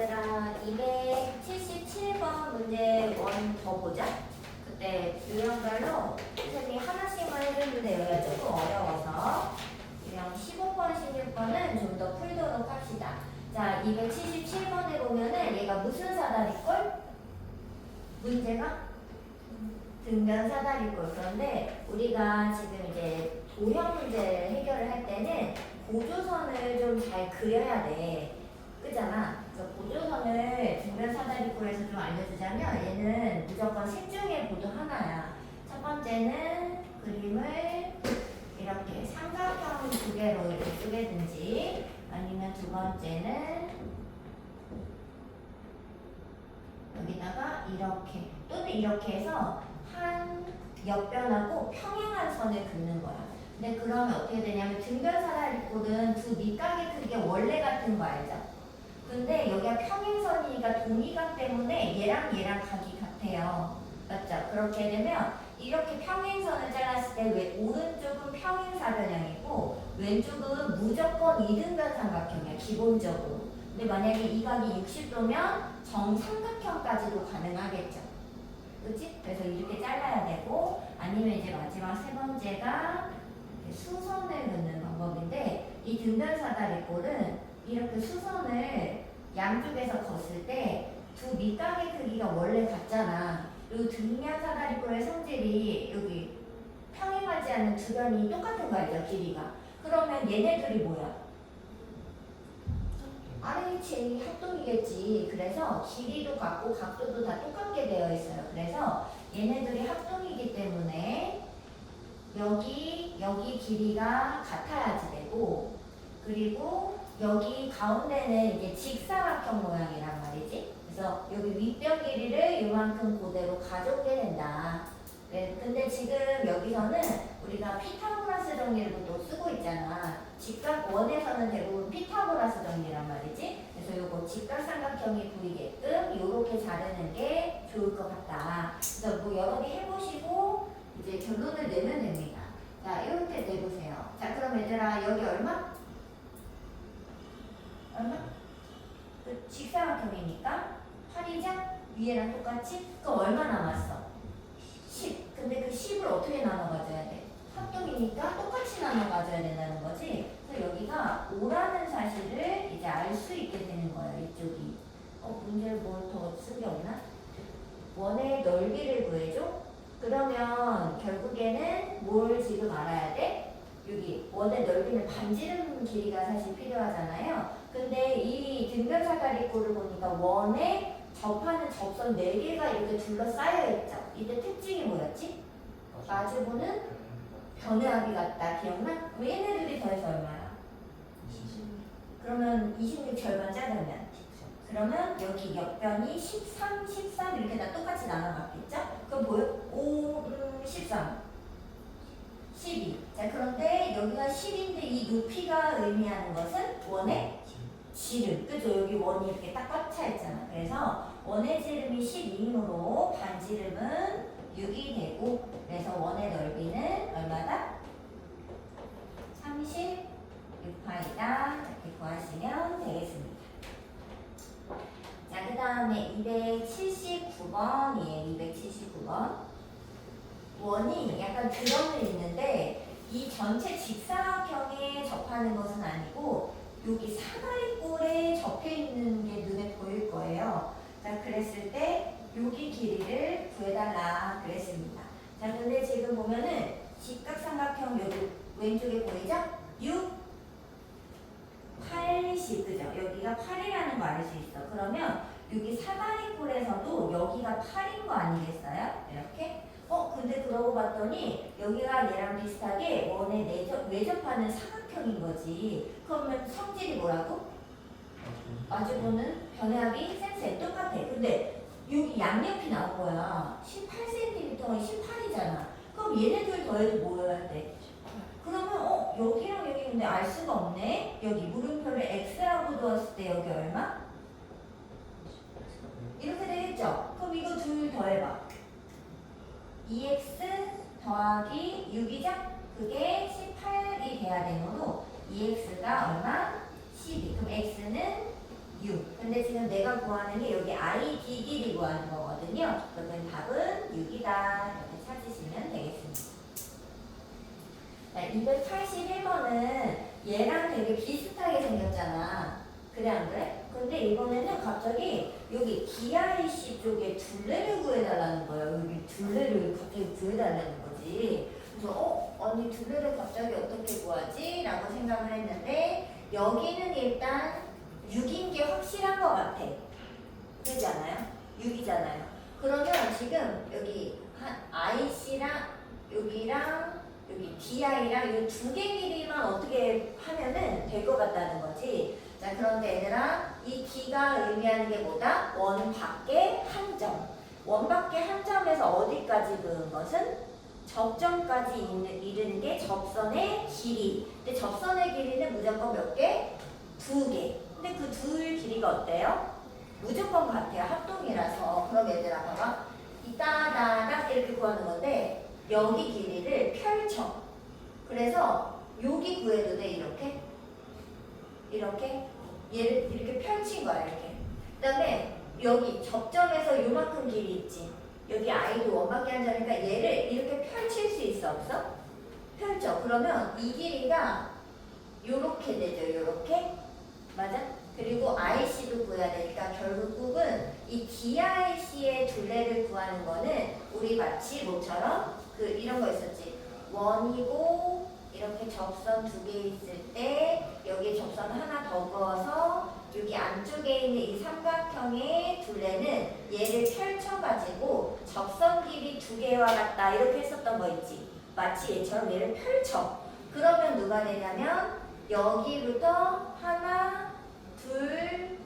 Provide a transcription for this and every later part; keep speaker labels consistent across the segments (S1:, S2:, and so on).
S1: 얘들아 277번 문제 원 더 보자. 그때 유형별로 선생님이 하나씩만 해줬는데 여기가 조금 어려워서 유형 15번, 16번은 좀 더 풀도록 합시다. 자, 277번에 보면은 얘가 무슨 사다리꼴? 문제가? 등변 사다리꼴. 그런데 우리가 지금 이제 도형 문제를 해결을 할 때는 보조선을 좀 잘 그려야 돼. 그잖아. 그래서 보조선을 등변 사다리꼴에서 좀 알려주자면 얘는 무조건 셋 중에 보조 하나야. 첫 번째는 그림을 이렇게 삼각형 두 개로 이렇게 쓰게든지 아니면 두 번째는 여기다가 이렇게 또는 이렇게 해서 한 옆변하고 평행한 선을 긋는 거야. 근데 그러면 어떻게 되냐면 등변 사다리꼴은 두 밑각의 크기가 원래 같은 거 알죠? 근데 여기가 평행선이니까 동의각 때문에 얘랑 각이 같아요. 맞죠? 그렇게 되면 이렇게 평행선을 잘랐을 때 왜 오른쪽은 평행사변형이고 왼쪽은 무조건 이등변 삼각형이야. 기본적으로. 근데 만약에 이 각이 60도면 정삼각형까지도 가능하겠죠. 그치? 그래서 이렇게 잘라야 되고 아니면 이제 마지막 세 번째가 수선을 긋는 방법인데 이 등변 사다리꼴은 이렇게 수선을 양쪽에서 걷을 때 두 밑각의 크기가 원래 같잖아. 이 등변 사다리꼴의 성질이 여기 평행하지 않는 두 변이 똑같은 거 알죠? 길이가. 그러면 얘네들이 뭐야? RHA 합동이겠지. 그래서 길이도 같고 각도도 다 똑같게 되어 있어요. 그래서 얘네들이 합동이기 때문에 여기 길이가 같아야지 되고 그리고 여기 가운데는 이제 직사각형 모양이란 말이지. 그래서 여기 윗변 길이를 이만큼 그대로 가져오게 된다. 네, 근데 지금 여기서는 우리가 피타고라스 정리를 또 쓰고 있잖아. 직각원에서는 대부분 피타고라스 정리란 말이지. 그래서 요거 직각삼각형이 보이게끔 이렇게 자르는 게 좋을 것 같다. 그래서 뭐 여러 개 해보시고 이제 결론을 내면 됩니다. 자, 이렇게 내보세요. 자, 그럼 얘들아 여기 얼마? 그 직사각형이니까 8이자 위에랑 똑같이? 그럼 얼마 남았어? 10. 근데 그 10을 어떻게 나눠 가져야 돼? 합동이니까 똑같이 나눠 가져야 된다는 거지. 그래서 여기가 5라는 사실을 이제 알 수 있게 되는 거예요. 이쪽이. 문제를 뭘 더 쓴 게 없나? 원의 넓이를 구해줘? 그러면 결국에는 뭘 지금 알아야 돼? 여기 원의 넓이는 반지름 길이가 사실 필요하잖아요. 근데 이 등변 사다리꼴을 보니까 원에 접하는 접선 4개가 이렇게 둘러싸여 있죠. 이때 특징이 뭐였지? 마주보는 변의 합이 같다. 기억나? 그럼 얘네들이 더해서 얼마야? 20. 그러면 26 절반 자르면 그러면 여기 옆변이 13, 13 이렇게 다 똑같이 나눠봤겠죠? 그럼 보여? 5, 13, 12. 자, 그런데 여기가 10인데 이 높이가 의미하는 것은 원의 지름. 그죠? 여기 원이 이렇게 딱 꽉 차 있잖아. 그래서 원의 지름이 12이므로 반지름은 6이 되고 그래서 원의 넓이는 얼마다? 36파이다. 이렇게 구하시면 되겠습니다. 자, 그 다음에 279번이에요. 279번. 원이 약간 드럼을 있는데 이 전체 직사각형에 접하는 것은 아니고 여기 사다리꼴에 접해 있는 게 눈에 보일 거예요. 자, 그랬을 때 여기 길이를 구해달라 그랬습니다. 자, 근데 지금 보면은 직각삼각형 여기 왼쪽에 보이죠? 6, 80, 그죠? 여기가 8이라는 거 알 수 있어. 그러면 여기 사다리꼴에서도 여기가 8인 거 아니겠어요? 이렇게? 근데 그러고 봤더니 여기가 얘랑 비슷하게 원에 외접하는 사각형인 거지. 그러면 성질이 뭐라고? 마주보는 변의 합이 쌤 똑같아. 근데 여기 양옆이 나온 거야. 18cm가 18이잖아. 그럼 얘네들 더해도 뭐여야 돼? 그러면 여기랑 여기 근데 알 수가 없네. 여기 물음표를 x라고 두었을 때 여기 얼마? 이렇게 되겠죠? 그럼 이거 둘 더해봐. 2x 더하기 6이죠? 그게 18이 돼야 되므로 2x가 얼마? 12. 그럼 x는 6. 근데 근데 지금 내가 구하는 게 여기 ID 길이 구하는 거거든요. 그러면 답은 6이다. 이렇게 찾으시면 되겠습니다. 자, 281번은 얘랑 되게 비슷하게 생겼잖아. 그래 안 그래? 근데 이번에는 갑자기 여기 DIC 쪽에 둘레를 구해달라는 거예요. 여기 둘레를 갑자기 구해달라는 거지. 그래서 언니 둘레를 갑자기 어떻게 구하지? 라고 생각을 했는데 여기는 일단 6인 게 확실한 것 같아. 그러지 않아요? 6이잖아요. 그러면 지금 여기 한 IC랑 여기랑 여기 DI랑 이 두 개 길이만 어떻게 하면은 될 것 같다는 거지. 자, 그런데 얘들아, 이 D가 의미하는 게 뭐다? 원 밖에 한 점. 원 밖에 한 점에서 어디까지 그은 것은? 접점까지 이르는 게 접선의 길이. 근데 접선의 길이는 무조건 몇 개? 2개. 근데 그 둘 길이가 어때요? 무조건 같아요. 합동이라서. 그럼 얘들아 봐봐. 이 따다닥 이렇게 구하는 건데 여기 길이를 펼쳐. 그래서 여기 구해도 돼. 이렇게. 이렇게. 얘를 이렇게 펼친 거야. 이렇게. 그 다음에 여기 접점에서 요만큼 길이 있지. 여기 I도 원밖에 한 점이니까 얘를 이렇게 펼칠 수 있어. 없어? 펼쳐. 그러면 이 길이가 요렇게 되죠. 요렇게. 맞아? 그리고 IC도 구해야 되니까 결국은 이 DIC의 둘레를 구하는 거는 우리 마치 뭐처럼 그 이런 거 있었지. 원이고 이렇게 접선 2개 있을 때 여기 접선 하나 더 그어서 여기 안쪽에 있는 이 삼각형의 둘레는 얘를 펼쳐가지고 접선 길이 2개와 같다 이렇게 했었던 거 있지. 마치 얘처럼 얘를 펼쳐. 그러면 누가 되냐면 여기부터 하나 둘,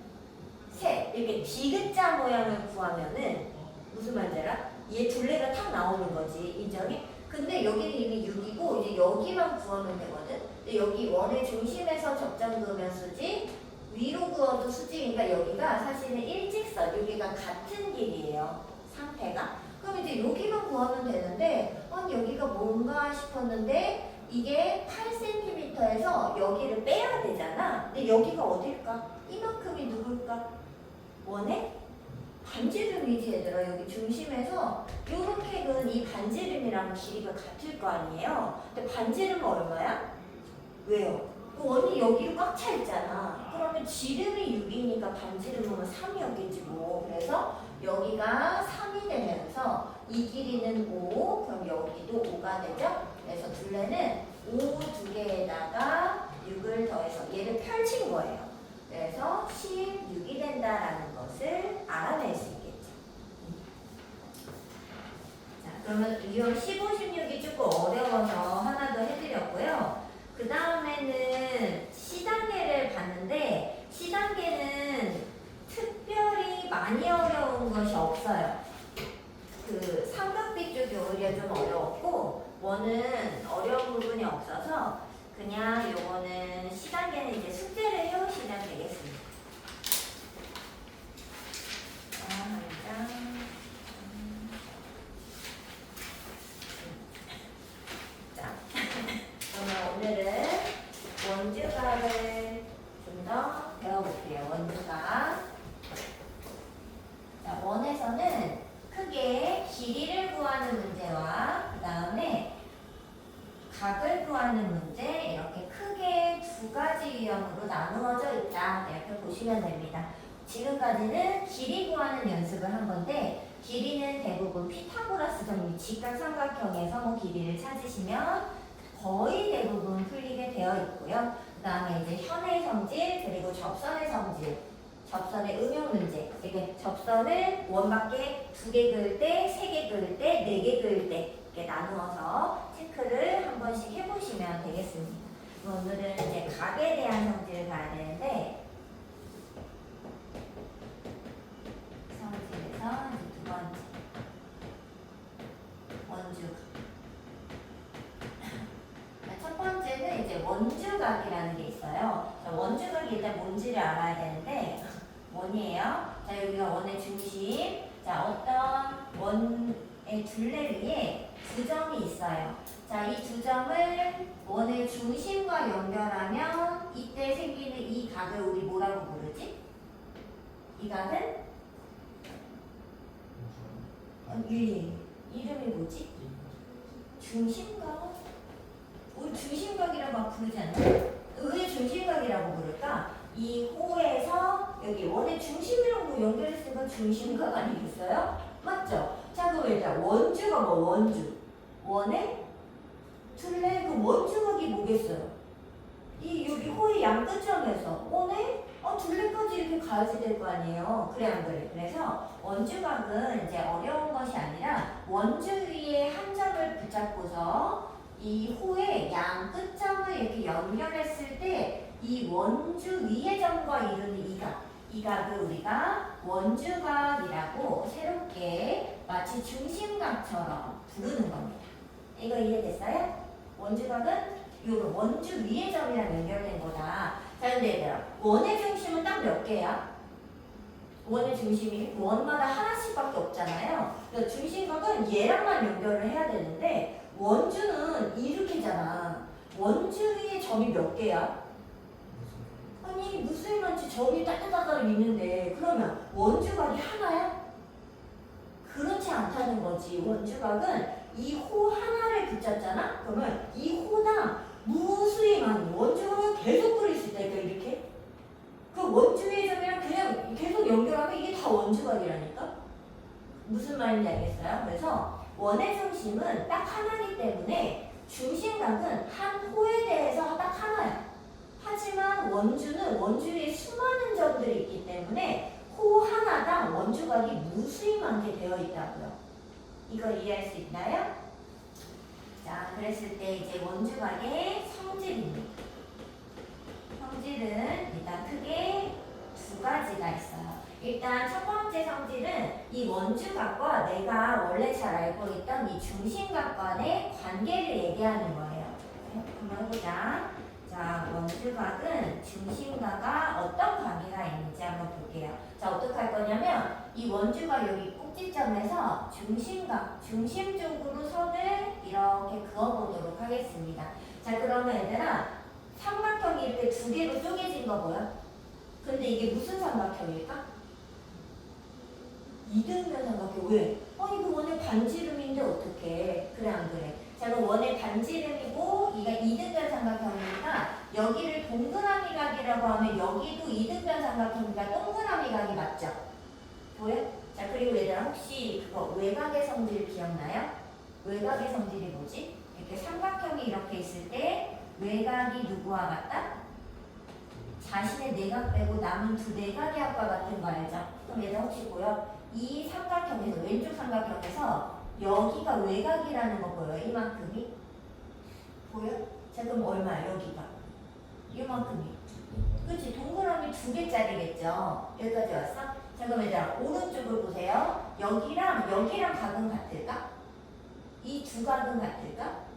S1: 셋 이렇게 디귿자 모양을 구하면은 무슨 말인지 알아? 얘 둘레가 탁 나오는 거지. 인정해? 근데 여기는 이미 6이고 이제 여기만 구하면 되거든. 근데 여기 원의 중심에서 접점 그으면 수직, 위로 그어도 수직이니까 여기가 사실은 일직선, 여기가 같은 길이에요. 상태가. 그럼 이제 여기만 구하면 되는데 여기가 뭔가 싶었는데 이게 8cm에서 여기를 빼야 되잖아. 근데 여기가 어딜까? 이만큼이 누굴까? 원의 반지름이지 얘들아. 여기 중심에서 요렇게 그은 이 반지름이랑 길이가 같을 거 아니에요. 근데 반지름은 얼마야? 왜요? 그 원이 여기로 꽉 차 있잖아. 그러면 지름이 6이니까 반지름은 3이었겠지 뭐. 그래서 여기가 3이 되면서 이 길이는 5, 그럼 여기도 5가 되죠? 그래서 둘레는 5 2개에다가 6을 더해서 얘를 펼친 거예요. 그래서 16이 된다라는 것을 알아낼 수 있겠죠. 자, 그러면 2월 15, 16이 조금 어려워서 하나 더 해드렸고요. 그 다음에는 C단계를 봤는데 C단계는 특별히 많이 어려운 것이 없어요. 그 삼각비 쪽이 오히려 좀 어려웠고 원은 어려운 부분이 없어서 그냥 요거는 C단계는 이제 숙제를 해오시면 되겠습니다. 자, 그러면 오늘은 원주각을 좀 더 배워볼게요. 원주각. 자, 원에서는 크게 길이를 구하는 문제와 그 다음에 각을 구하는 문제 이렇게 크게 2가지 유형으로 나누어져 있다. 이렇게 보시면 됩니다. 지금까지는 길이 구하는 연습을 한 건데 길이는 대부분 피타고라스 정리 직각삼각형에서 뭐 길이를 찾으시면 거의 대부분 풀리게 되어 있고요. 그 다음에 이제 현의 성질 그리고 접선의 성질 접선의 응용 문제. 이렇게 접선을 원 밖에 2개 그을 때, 3개 그을 때, 4개 그을 때 이렇게 나누어서 체크를 한 번씩 해보시면 되겠습니다. 오늘은 이제 각에 대한 성질을 봐야 되는데 성질에서 이제 2번째 원주각. 첫 번째는 이제 원주각이라는 게 있어요. 원주각이 일단 뭔지를 알아야 되는데 원이에요. 자, 여기가 원의 중심. 자, 어떤 원의 둘레 위에 2점이 있어요. 자, 이 2점을 원의 중심과 연결하면 이때 생기는 이 각을 우리 뭐라고 부르지? 이 각은 이 이름이 뭐지? 중심각. 우리 중심각이라고 막 부르지 않나? 왜 중심각이라고 부를까? 이 호에서 여기 원의 중심이랑 연결했으니까 중심각 아니겠어요? 맞죠? 자, 그럼 일단 원주가 뭐 원주? 원의 둘레 그 원주각이 뭐겠어요? 이 여기 호의 양 끝점에서 원의 둘레까지 이렇게 가야지 될 거 아니에요. 그래 안 그래? 그래서 원주각은 이제 어려운 것이 아니라 원주 위에 한 점을 붙잡고서 이 호의 양 끝점을 이렇게 연결했을 때 이 원주 위의 점과 이루는 이 각, 이 각을 우리가 원주각이라고 새롭게 마치 중심각처럼 부르는 겁니다. 이거 이해됐어요? 원주각은 요 원주 위의 점이랑 연결된 거다. 자, 근데 얘들아, 원의 중심은 딱 몇 개야? 원의 중심이 원마다 하나씩밖에 없잖아요. 그래서 중심각은 얘랑만 연결을 해야 되는데 원주는 이렇게잖아. 원주 위에 점이 몇 개야? 아니 무슨 말인지 점이 따따따따 있는데 그러면 원주각이 하나야? 그렇지 않다는 거지. 원주각은 이 호 하나를 붙잡잖아? 그러면 이 호당 무수히 많은 원주각을 계속 그릴 수 있다니까 이렇게. 그 원주 위의 점이랑 그냥 계속 연결하면 이게 다 원주각이라니까? 무슨 말인지 알겠어요? 그래서 원의 중심은 딱 하나이기 때문에 중심각은 한 호에 대해서 딱 하나야. 하지만 원주는 원주 위에 수많은 점들이 있기 때문에 호 하나당 원주각이 무수히 많게 되어 있다고요. 이거 이해할 수 있나요? 자, 그랬을 때 이제 원주각의 성질입니다. 성질은 일단 크게 두 가지가 있어요. 일단 첫 번째 성질은 이 원주각과 내가 원래 잘 알고 있던 이 중심각 간의 관계를 얘기하는 거예요. 한번 해보자. 자, 원주각은 중심각과 어떤 관계가 있는지 한번 볼게요. 자, 어떻게 할 거냐면 이 원주각 여기 꼭지점에서 중심각, 중심 쪽으로 선을 이렇게 그어보도록 하겠습니다. 자, 그러면 얘들아 삼각형이 이렇게 두 개로 쪼개진 거 보여? 근데 이게 무슨 삼각형일까? 이등변 삼각형. 왜? 이거 원의 반지름인데 어떡해. 그래 안 그래? 자, 그럼 원의 반지름이고 이가 이등변 삼각형이니까 여기를 동그라미 각이라고 하면 여기도 이등변 삼각형이니까 동그라미 각이 맞죠? 보여? 자, 그리고 얘들아 혹시 그거 외곽의 성질 기억나요? 외곽의 성질이 뭐지? 이렇게 삼각형이 이렇게 있을 때 외곽이 누구와 같다? 자신의 내각 빼고 남은 두 내각의 합과 같은 거 알죠? 그럼 얘들아 혹시 보여? 이 삼각형에서 왼쪽 삼각형에서 여기가 외곽이라는 거 보여요? 이만큼이? 보여? 자, 그럼 얼마야 여기가? 이만큼이. 그치? 동그라미 두 개짜리겠죠? 여기까지 왔어? 자, 그럼 얘들아 오른쪽을 보세요. 여기랑 각은 같을까? 이 두 각은 같을까?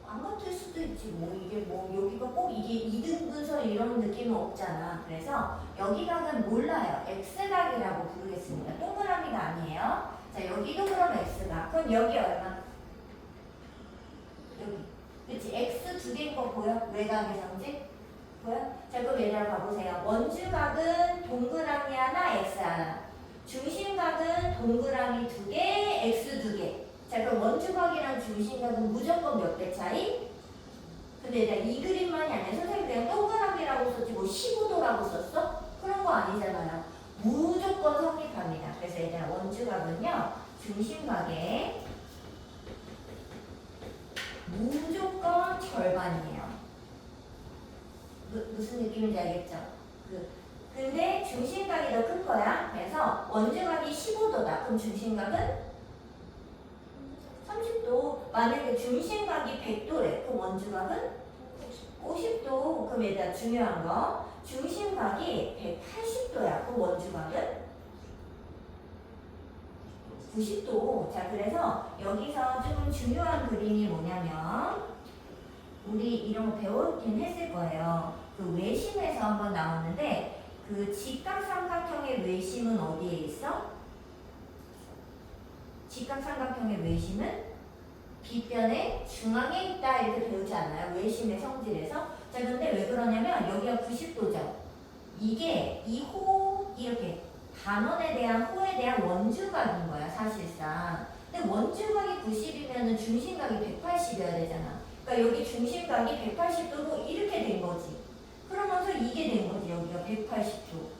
S1: 안 같을 수도 있지. 이게 여기가 꼭 이게 2등분선 이런 느낌은 없잖아. 그래서 여기 각은 몰라요. X각이라고 부르겠습니다. 동그라미가 아니에요. 자, 여기도 그럼 X각. 그럼 여기 얼마? 여기. 그치? X 두 개인 거 보여? 외곽의 성질? 보여? 자, 그럼 얘들아 봐보세요. 원주각은 동그라미 하나, X 하나. 중심각은 동그라미 두 개, X 두 개. 자, 그럼 원주각이랑 중심각은 무조건 몇 배 차이? 근데 내가 이 그림만이 아니라 선생님 그냥 동그라미라고 썼지 뭐 15도라고 썼어? 그런 거 아니잖아요. 무조건 성립합니다. 그래서 얘들아 원주각은요 중심각의 무조건 절반이에요. 무슨 느낌인지 알겠죠? 근데 중심각이 더 큰 거야. 그래서 원주각이 15도다. 그럼 중심각은 30도. 만약에 중심각이 100도래. 그럼 원주각은 50도. 그럼 얘들아 중요한 거. 중심각이 180도야. 그럼 원주각은 90도. 자, 그래서 여기서 조금 중요한 그림이 뭐냐면 우리 이런 거 배웠긴 했을 거예요. 그 외심에서 한번 나왔는데 그 직각삼각형의 외심은 어디에 있어? 직각삼각형의 외심은 빗변의 중앙에 있다 이렇게 배우지 않아요? 외심의 성질에서. 자, 근데 왜 그러냐면 여기가 90도죠. 이게 이 호 이렇게 단원에 대한 호에 대한 원주각인 거야 사실상. 근데 원주각이 90이면은 중심각이 180이어야 되잖아. 그러니까 여기 중심각이 180도로 이렇게 된 거지. 그러면서 이게 된 거지. 여기가 180도.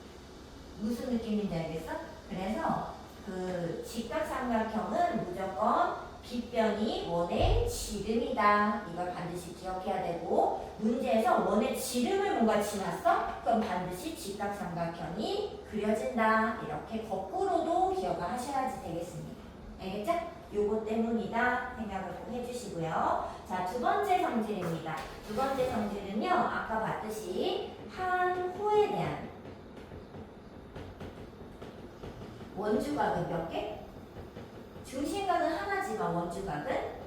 S1: 무슨 느낌인지 알겠어? 그래서 그 직각삼각형은 무조건 빗변이 원의 지름이다. 이걸 반드시 기억해야 되고, 문제에서 원의 지름을 뭔가 지났어? 그럼 반드시 직각삼각형이 그려진다. 이렇게 거꾸로도 기억을 하셔야지 되겠습니다. 알겠죠? 요거 때문이다 생각을 꼭 해주시고요. 자, 두 번째 성질입니다. 두 번째 성질은요, 아까 봤듯이 한 호에 대한 원주각은 몇 개? 중심각은 하나지만 원주각은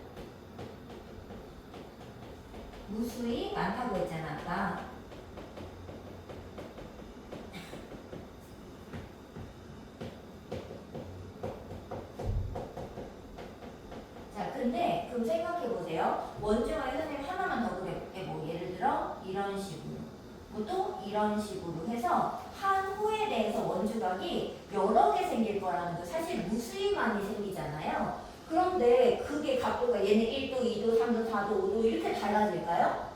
S1: 무수히 많다고 했잖아 아까. 자, 근데 그럼 생각해 보세요. 원주각에 선생님 하나만 더 그려볼게. 뭐 예를 들어 이런 식으로, 뭐 또 이런 식으로 해서 한 호에 대해서 원주각이 여러 개 생길 거라는 거 사실 무수히 많이 생기잖아요. 그런데 그게 각도가 얘는 1도, 2도, 3도, 4도, 5도 이렇게 달라질까요?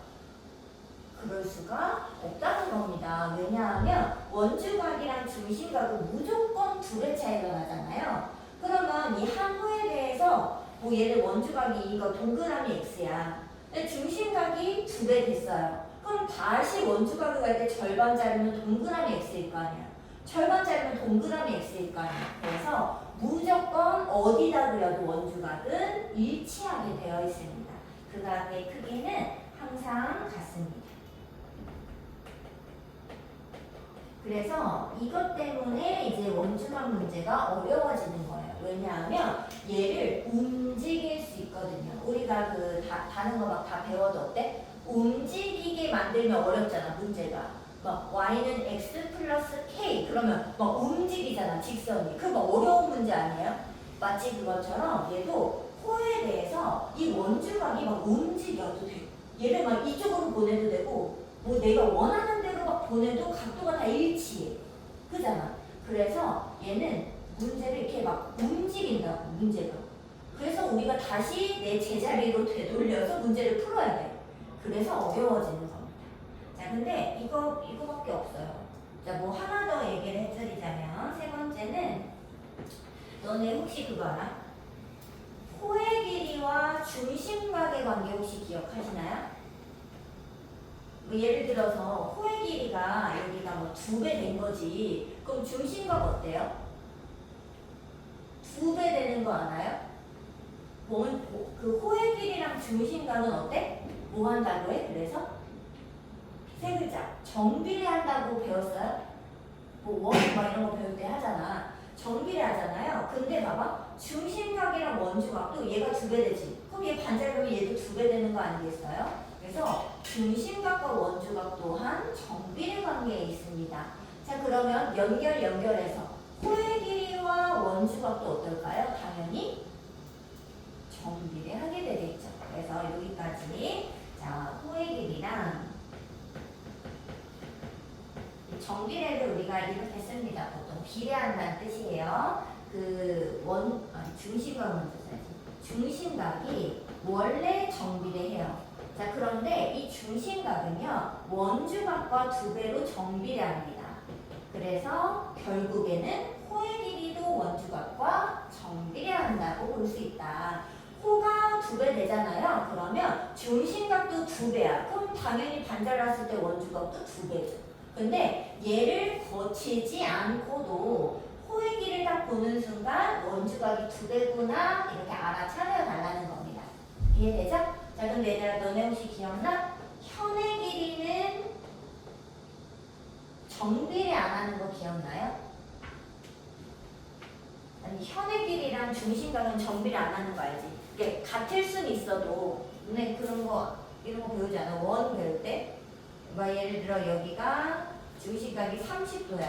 S1: 그럴 수가 없다는 겁니다. 왜냐하면 원주각이랑 중심각은 무조건 두 배 차이가 나잖아요. 그러면 이 한 호에 대해서 뭐 얘를 원주각이 이거 동그라미 x야. 근데 중심각이 두 배 됐어요. 그럼 다시 원주각을 갈 때 절반 자르면 동그라미 x일 거 아니야. 절반 자르면 동그라미 x일 거 아니야. 그래서 무조건 어디다 그려도 원주각은 일치하게 되어 있습니다. 그 각의 크기는 항상 같습니다. 그래서 이것 때문에 이제 원주각 문제가 어려워지는 거예요. 왜냐하면 얘를 움직일 수 있거든요. 우리가 그 다른 거 막 다 배워도 어때? 움직이게 만들면 어렵잖아, 문제가. 막 y는 x 플러스 k 그러면 막 움직이잖아, 직선이. 그거 막 어려운 문제 아니에요? 마치 그것처럼 얘도 호에 대해서 이 원주각이 막 움직여도 돼. 얘를 막 이쪽으로 보내도 되고 뭐 내가 원하는 대로 막 보내도 각도가 다 일치해. 그잖아. 그래서 얘는 문제를 이렇게 막 움직인다고, 문제가. 그래서 우리가 다시 내 제자리로 되돌려서 문제를 풀어야 돼. 그래서 어려워지는 겁니다. 자, 근데 이거밖에 없어요. 자, 뭐 하나 더 얘기를 해드리자면, 세 번째는, 너네 혹시 그거 알아? 호의 길이와 중심각의 관계 혹시 기억하시나요? 뭐 예를 들어서 호의 길이가 여기가 뭐 2배 된 거지. 그럼 중심각 어때요? 2배 되는 거 알아요? 그 호의 길이랑 중심각은 어때? 뭐 한다고 해? 그래서 세 글자 정비례 한다고 배웠어요? 뭐 원 막 이런 거 배울 때 하잖아. 정비례 하잖아요. 근데 봐봐, 중심각이랑 원주각도 얘가 2배 되지. 그럼 얘 반자르면 얘도 2배 되는 거 아니겠어요? 그래서 중심각과 원주각 또한 정비례 관계에 있습니다. 자, 그러면 연결해서 호의 길이와 원주각도 어떨까요? 당연히 정비례하게 되겠죠. 그래서 여기까지. 자, 호의 길이랑 정비례를 우리가 이렇게 씁니다. 보통 비례한다는 뜻이에요. 중심각 먼저 써야지. 중심각이 원래 정비례해요. 자, 그런데 이 중심각은요, 원주각과 2배로 정비례합니다. 그래서 결국에는 호의 길이도 원주각과 정비례한다고 볼 수 있다. 호가 2배 되잖아요. 그러면 중심각도 2배야. 그럼 당연히 반잘랐을 때 원주각도 2배죠. 근데 얘를 거치지 않고도 호의 길이를 딱 보는 순간 원주각이 2배구나 이렇게 알아차려 달라는 겁니다. 이해되죠? 자, 그럼 얘들아, 너네 혹시 기억나? 현의 길이는 정비례 안 하는 거 기억나요? 아니, 현의 길이랑 중심각은 정비례 안 하는 거 알지? 이게 같을 순 있어도 너네 그런 거 이런 거 배우지 않아? 원 배울 때? 뭐 예를 들어 여기가 중심각이 30도야.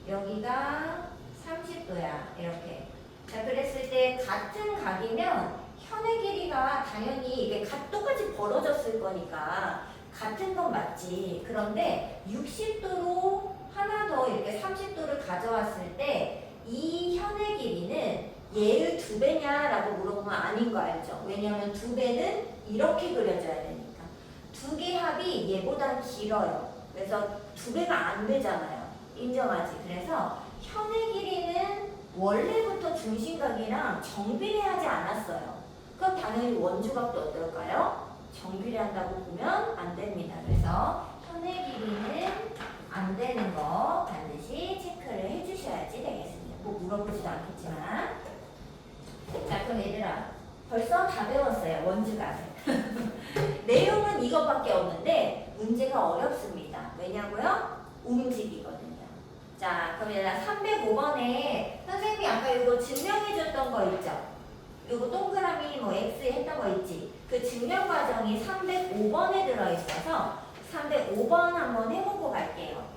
S1: 여기가 30도야. 이렇게. 자, 그랬을 때 같은 각이면 현의 길이가 당연히 이게 똑같이 벌어졌을 거니까 같은 건 맞지. 그런데 60도로 하나 더 이렇게 30도를 가져왔을 때 이 현의 길이는 얘의 2배냐라고 물어보면 아닌 거 알죠? 왜냐면 2배는 이렇게 그려져야 되니까. 두 개 합이 얘보다 길어요. 그래서 2배가 안 되잖아요. 인정하지? 그래서 현의 길이는 원래부터 중심각이랑 정비례하지 않았어요. 그럼 당연히 원주각도 어떨까요? 정비례한다고 보면 안 됩니다. 그래서 현의 길이는 안 되는 거 반드시 체크를 해주셔야지 되겠습니다. 뭐 물어보지도 않겠지만. 자, 그럼 얘들아 벌써 다 배웠어요. 원주각을. 내용은 이것밖에 없는데 문제가 어렵습니다. 왜냐고요? 움직이거든요. 자, 그럼 얘들아 305번에 선생님이 아까 이거 증명해줬던 거 있죠? 이거 동그라미 뭐 X 했던 거 있지? 그 증명 과정이 305번에 들어있어서 305번 한번 해보고 갈게요.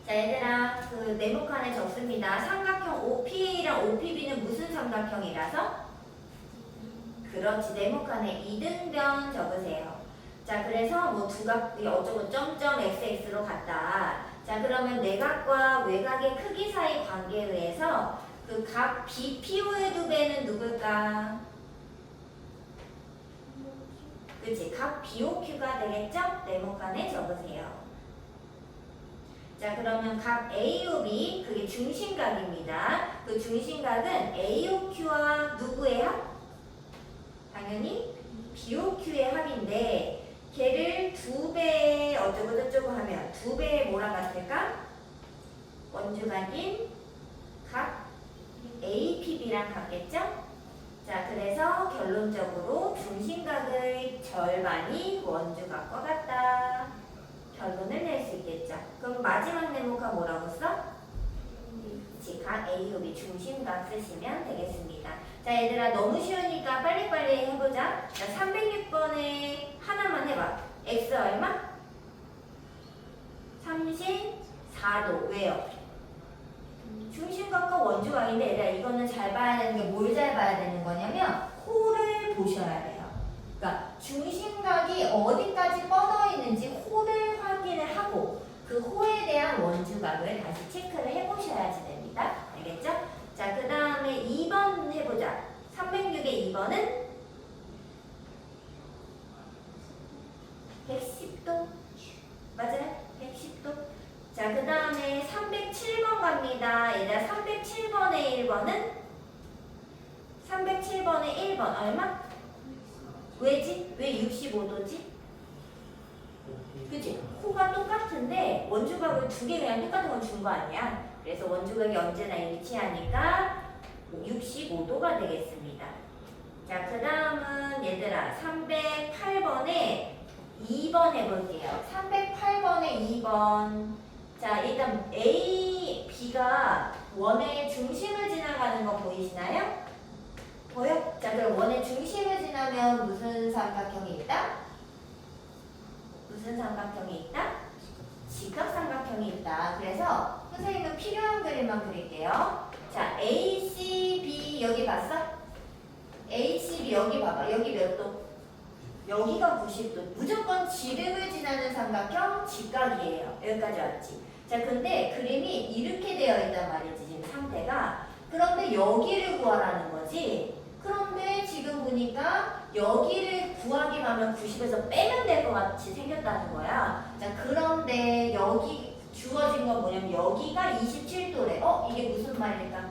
S1: 자, 얘들아 그 네모칸에 적습니다. 삼각형 OPA랑 OPB는 무슨 삼각형이라서? 그렇지, 네모칸에 이등변 적으세요. 자, 그래서 뭐 두각이 어쩌고 점점 XX로 갔다. 자, 그러면 내각과 외곽의 크기 사이 관계에 의해서 그 각 BPO의 2배는 누굴까? 그치, 각 BOQ가 되겠죠? 네모칸에 적으세요. 자, 그러면 각 AOB, 그게 중심각입니다. 그 중심각은 AOQ와 누구의 합? 당연히 BOQ의 합인데 걔를 2배 어쩌고 저쩌고 하면 2배의 뭐랑 같을까? 원주각인 각 APB랑 같겠죠? 자, 그래서 결론적으로 중심각의 절반이 원주각과 같다. 결론을 낼 수 있겠죠. 그럼 마지막 네모가 뭐라고 써? 그치, 각 AOB 중심각 쓰시면 되겠습니다. 자, 얘들아 너무 쉬우니까 빨리빨리 해보자. 자, 306번에 하나만 해봐. X 얼마? 34도. 왜요? 중심각과 원주각인데 얘들아 이거는 잘 봐야 되는 게 뭘 잘 봐야 되는 거냐면 호를 보셔야 돼요. 그러니까 중심각이 어디까지 뻗어 있는지 호를 확인을 하고 그 호에 대한 원주각을 다시 체크를 해보셔야지 됩니다. 알겠죠? 자, 그 다음에 2번 해보자. 306의 2번은 110도. 맞아요? 110도. 자, 그 다음에 307번 갑니다. 얘들아 307번의 1번은 307번의 1번 얼마? 왜지? 왜 65도지? 그치? 호가 똑같은데 원주각을 2개 그냥 똑같은 건 준 거 아니야? 그래서 원주각이 언제나 일치하니까 65도가 되겠습니다. 자, 그 다음은 얘들아 308번에 2번 해볼게요. 308번에 2번. 자, 일단 A, B가 원의 중심을 지나가는 거 보이시나요? 보여? 자, 그럼 원의 중심을 지나면 무슨 삼각형이 있다? 무슨 삼각형이 있다? 직각삼각형이 있다. 그래서 선생님은 필요한 그림만 그릴게요. 자, ACB 여기 봤어? ACB 여기 봐봐. 여기 몇 도? 여기가 90도. 무조건 지름을 지나는 삼각형 직각이에요. 여기까지 왔지. 자, 근데 그림이 이렇게 되어 있단 말이지, 지금 상태가. 그런데 여기를 구하라는 거지. 그런데 지금 보니까 여기를 구하기만 하면 90에서 빼면 될 것 같이 생겼다는 거야. 자, 그런데 여기 주어진 건 뭐냐면 여기가 27도래. 이게 무슨 말일까?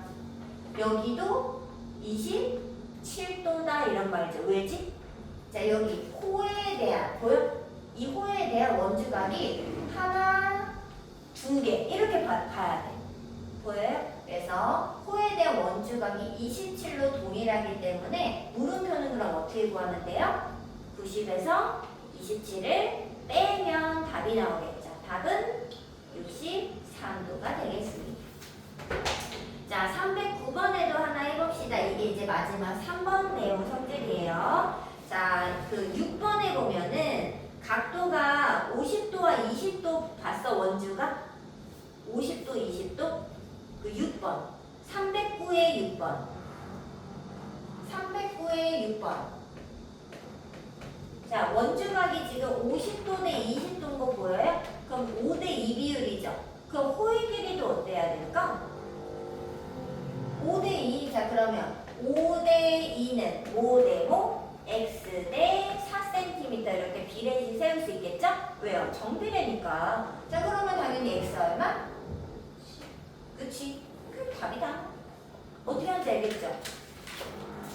S1: 여기도 27도다 이런 말이죠. 왜지? 자, 여기 호에 대한, 보여? 이 호에 대한 원주각이 하나, 2개 이렇게 봐야 돼. 보여요? 그래서 호에 대한 원주각이 27로 동일하기 때문에 물음표는 그럼 어떻게 구하면 돼요? 90에서 27을 빼면 답이 나오겠죠. 답은 63도가 되겠습니다. 자, 309번에도 하나 해봅시다. 이게 이제 마지막 3번 내용 성질이에요. 자, 그 6번에 보면은 각도가 50도와 20도 봤어, 원주가? 50도, 20도? 그 6번. 309의 6번. 309의 6번. 자, 원주각이 지금 50도 대 20도인 거 보여요? 그럼 5 대 2 비율이죠. 그럼 호의 길이도 어때야 될까? 5 대 2. 자, 그러면 5 대 2는 5 대모 x 대 4cm 이렇게 비례식 세울 수 있겠죠? 왜요? 정비례니까. 자, 그러면 당연히 x 얼마? 그치? 그럼 답이다. 어떻게 하는지 알겠죠?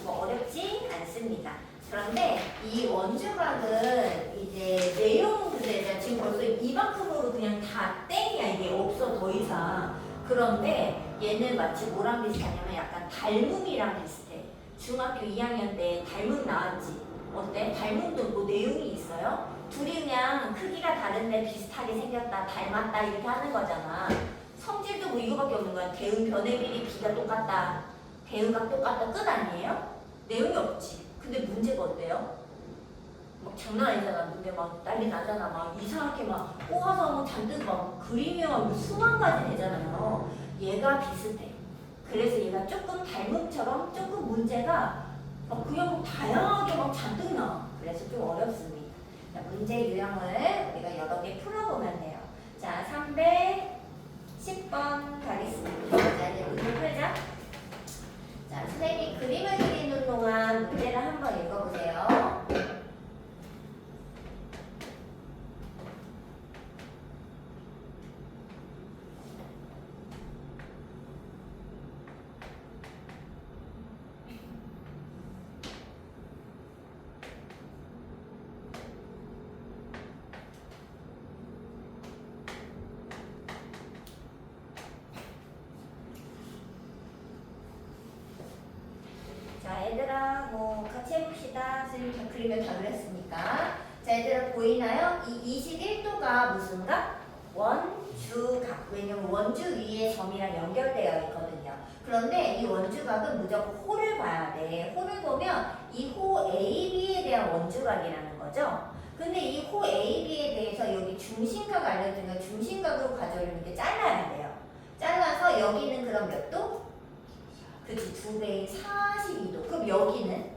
S1: 뭐 어렵지 않습니다. 그런데 이 원주각은 이제 내용 문제가 지금 벌써 이만큼으로 그냥 다 땡이야. 이게 없어 더 이상. 그런데 얘는 마치 뭐랑 비슷하냐면 약간 닮음이랑 비슷해. 중학교 2학년 때 닮음 나왔지. 어때? 닮음도 뭐 내용이 있어요? 둘이 그냥 크기가 다른데 비슷하게 생겼다, 닮았다 이렇게 하는 거잖아. 성질도 뭐 이거밖에 없는 거야. 대응 변의 비리 B가 똑같다. 대응각 똑같다. 끝 아니에요? 내용이 없지. 근데 문제가 어때요? 막 장난 아니잖아. 문제 막 난리 나잖아. 막 이상하게 막 꼬아서 막 잔뜩 막 그림이랑 뭐 수만 가지 되잖아요. 얘가 비슷해. 그래서 얘가 조금 닮음처럼 조금 문제가 막 그냥 막 다양하게 막 잔뜩 나와. 그래서 좀 어렵습니다. 자, 문제 유형을 우리가 여러 개 풀어보면 돼요. 자, 310번 가겠습니다. 자, 이제 문제 풀자. 자, 선생님이 그림을 그리는 동안 문제를 한번 읽어보세요. 자, 얘들아, 뭐 같이 해봅시다. 선생님 다 그리면 다 그랬으니까. 자, 얘들아 보이나요? 이 21도가 무슨 각? 원주각. 왜냐면 원주 위에 점이랑 연결되어 있거든요. 그런데 이 원주각은 무조건 호를 봐야 돼. 호를 보면 이 호 AB에 대한 원주각이라는 거죠. 근데 이 호 AB에 대해서 여기 중심각 알려주니까 중심각으로 가져오려면 이렇게 잘라야 돼요. 잘라서 여기는 그럼 몇 도? 그치, 2배인 42도. 그럼 여기는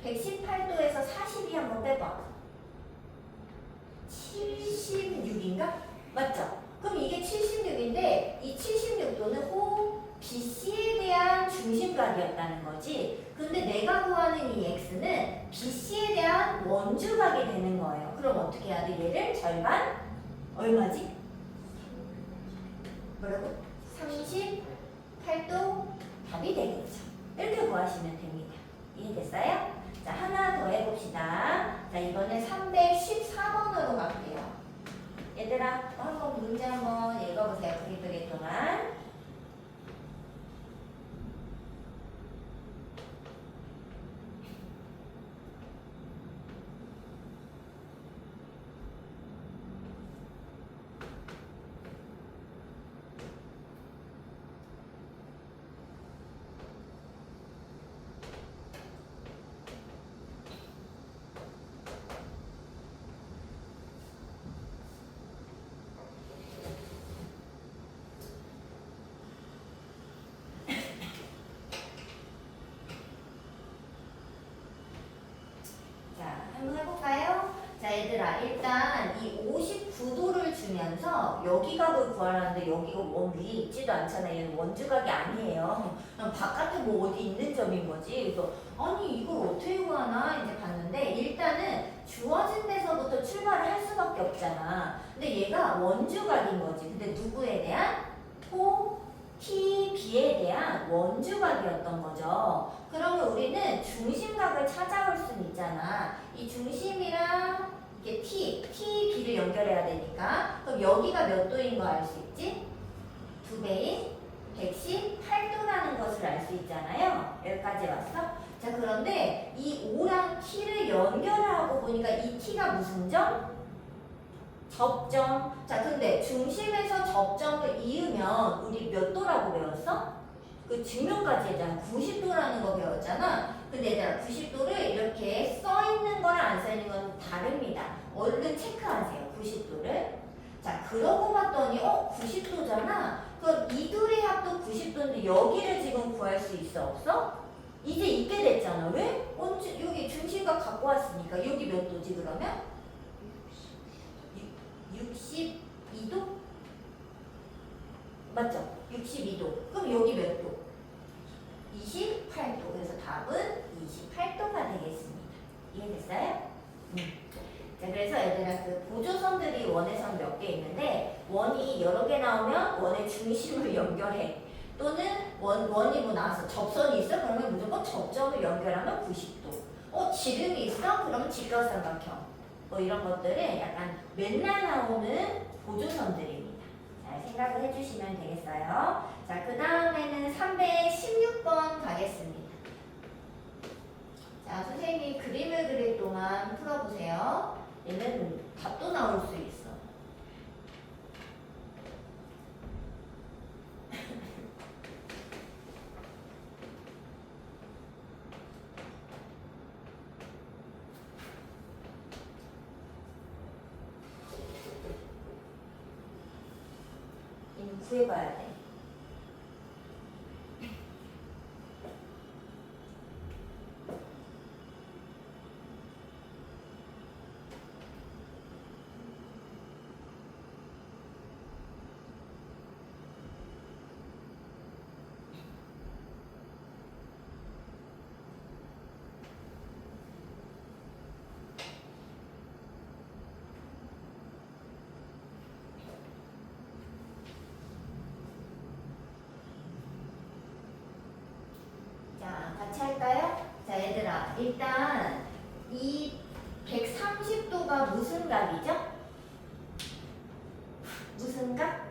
S1: 118도에서 42 한번 빼봐. 76인가? 맞죠? 그럼 이게 76인데 이 76도는 호 BC에 대한 중심각이었다는 거지. 근데 내가 구하는 이 X는 BC에 대한 원주각이 되는 거예요. 그럼 어떻게 해야 돼? 얘를 절반? 얼마지? 뭐라고? 38도? 답이 되겠죠. 이렇게 구하시면 됩니다. 이해됐어요? 자, 하나 더 해봅시다. 자, 이번에 314번으로 갈게요. 얘들아, 한번 문제 한번 읽어보세요. 그림 그릴 동안. 한번 해볼까요? 자, 얘들아, 일단 이 59도를 주면서 여기 각을 구하라는데 여기가 원 위에 있지도 않잖아요. 얘는 원주각이 아니에요. 그럼 바깥에 뭐 어디 있는 점인 거지. 그래서 아니 이걸 어떻게 구하나 이제 봤는데 일단은 주어진 데서부터 출발을 할 수밖에 없잖아. 근데 얘가 원주각인 거지. 근데 누구에 대한? 호, T, B에 대한 원주각이었던 거죠. 그러면 우리는 중심각을 찾아올 수는 있잖아. 이 중심이랑 이게 T, B를 연결해야 되니까. 그럼 여기가 몇 도인 거 알 수 있지? 2배인 118도라는 것을 알 수 있잖아요. 여기까지 왔어? 자, 그런데 이 O랑 T를 연결을 하고 보니까 이 T가 무슨 점? 접점. 자, 근데 중심에서 접점을 이으면 우리 몇 도라고 배웠어? 그 증명까지 했잖아. 90도라는 거 배웠잖아. 근데 얘들아 90도를 이렇게 써있는 거랑 안 써있는 건 다릅니다. 얼른 체크하세요. 90도를. 자, 그러고 봤더니 90도잖아. 그럼 이 둘의 합도 90도인데 여기를 지금 구할 수 있어? 없어? 이제 있게 됐잖아. 왜? 원주 여기 중심각 갖고 왔으니까 여기 몇 도지 그러면? 62도? 맞죠? 62도. 그럼 여기 몇 도? 28도. 그래서 답은 28도가 되겠습니다. 이해됐어요? 자, 그래서 얘들아 그 보조선들이 원에선 몇 개 있는데 원이 여러 개 나오면 원의 중심을 연결해. 또는 원이 뭐 나와서 접선이 있어? 그러면 무조건 접점을 연결하면 90도. 지름이 있어? 그러면 직각삼각형. 뭐 이런 것들은 약간 맨날 나오는 보조선들입니다. 잘 생각을 해주시면 되겠어요. 자, 그 다음에는 316번 가겠습니다. 자, 선생님이 그림을 그릴 동안 풀어보세요. 얘는 답도 나올 수 있어. 얘는 구해봐야 돼. 자, 같이 할까요? 자, 얘들아, 일단 이 130도가 무슨 각이죠? 무슨 각?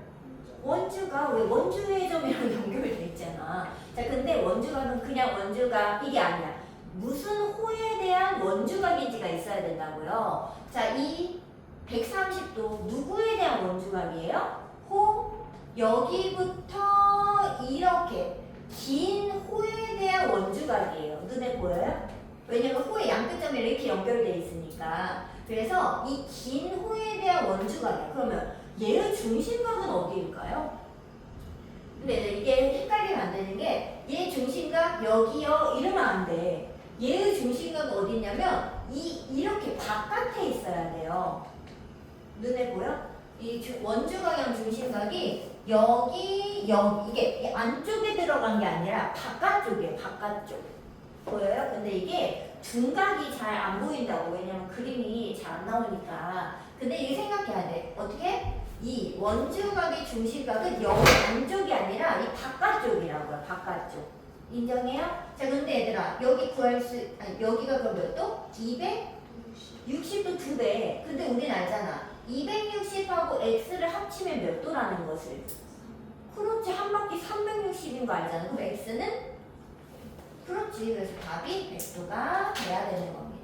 S1: 원주가 왜 원주의 점이랑 연결돼 있잖아. 자, 근데 원주각은 그냥 원주각 이게 아니야. 무슨 호에 대한 원주각인지가 있어야 된다고요. 자, 이 130도 누구에 대한 원주각이에요? 호 여기부터 이렇게 긴 호에 대한 원주각이에요. 눈에 보여요? 왜냐면 호의 양끝점이 이렇게 연결돼 있으니까. 그래서 이 긴 호에 대한 원주각이야. 그러면 얘의 중심각은 어디일까요? 근데 이게 헷갈리면 안 되는 게 얘 중심각 여기요 이러면 안 돼. 얘의 중심각은 어디 있냐면 이렇게 바깥에 있어야 돼요. 눈에 보여? 이 원주각형 중심각이 여기 이게 안쪽에 들어간 게 아니라 바깥쪽이에요. 바깥쪽. 보여요? 근데 이게 둔각이 잘 안 보인다고. 왜냐면 그림이 잘 안 나오니까. 근데 이게 생각해야 돼. 어떻게? 이 원주각의 중심각은 여기 안쪽이 아니라 이 바깥쪽이라고요. 바깥쪽. 인정해요? 자, 근데 얘들아 여기 구할 수 여기가 그럼 몇 도? 260도 2배. 근데 우린 알잖아. 260하고 x를 합치면 몇 도라는 것을. 그렇지. 한 바퀴 360인 거 알잖아. 그럼 x는? 그렇지. 그래서 답이 100도가 돼야 되는 겁니다.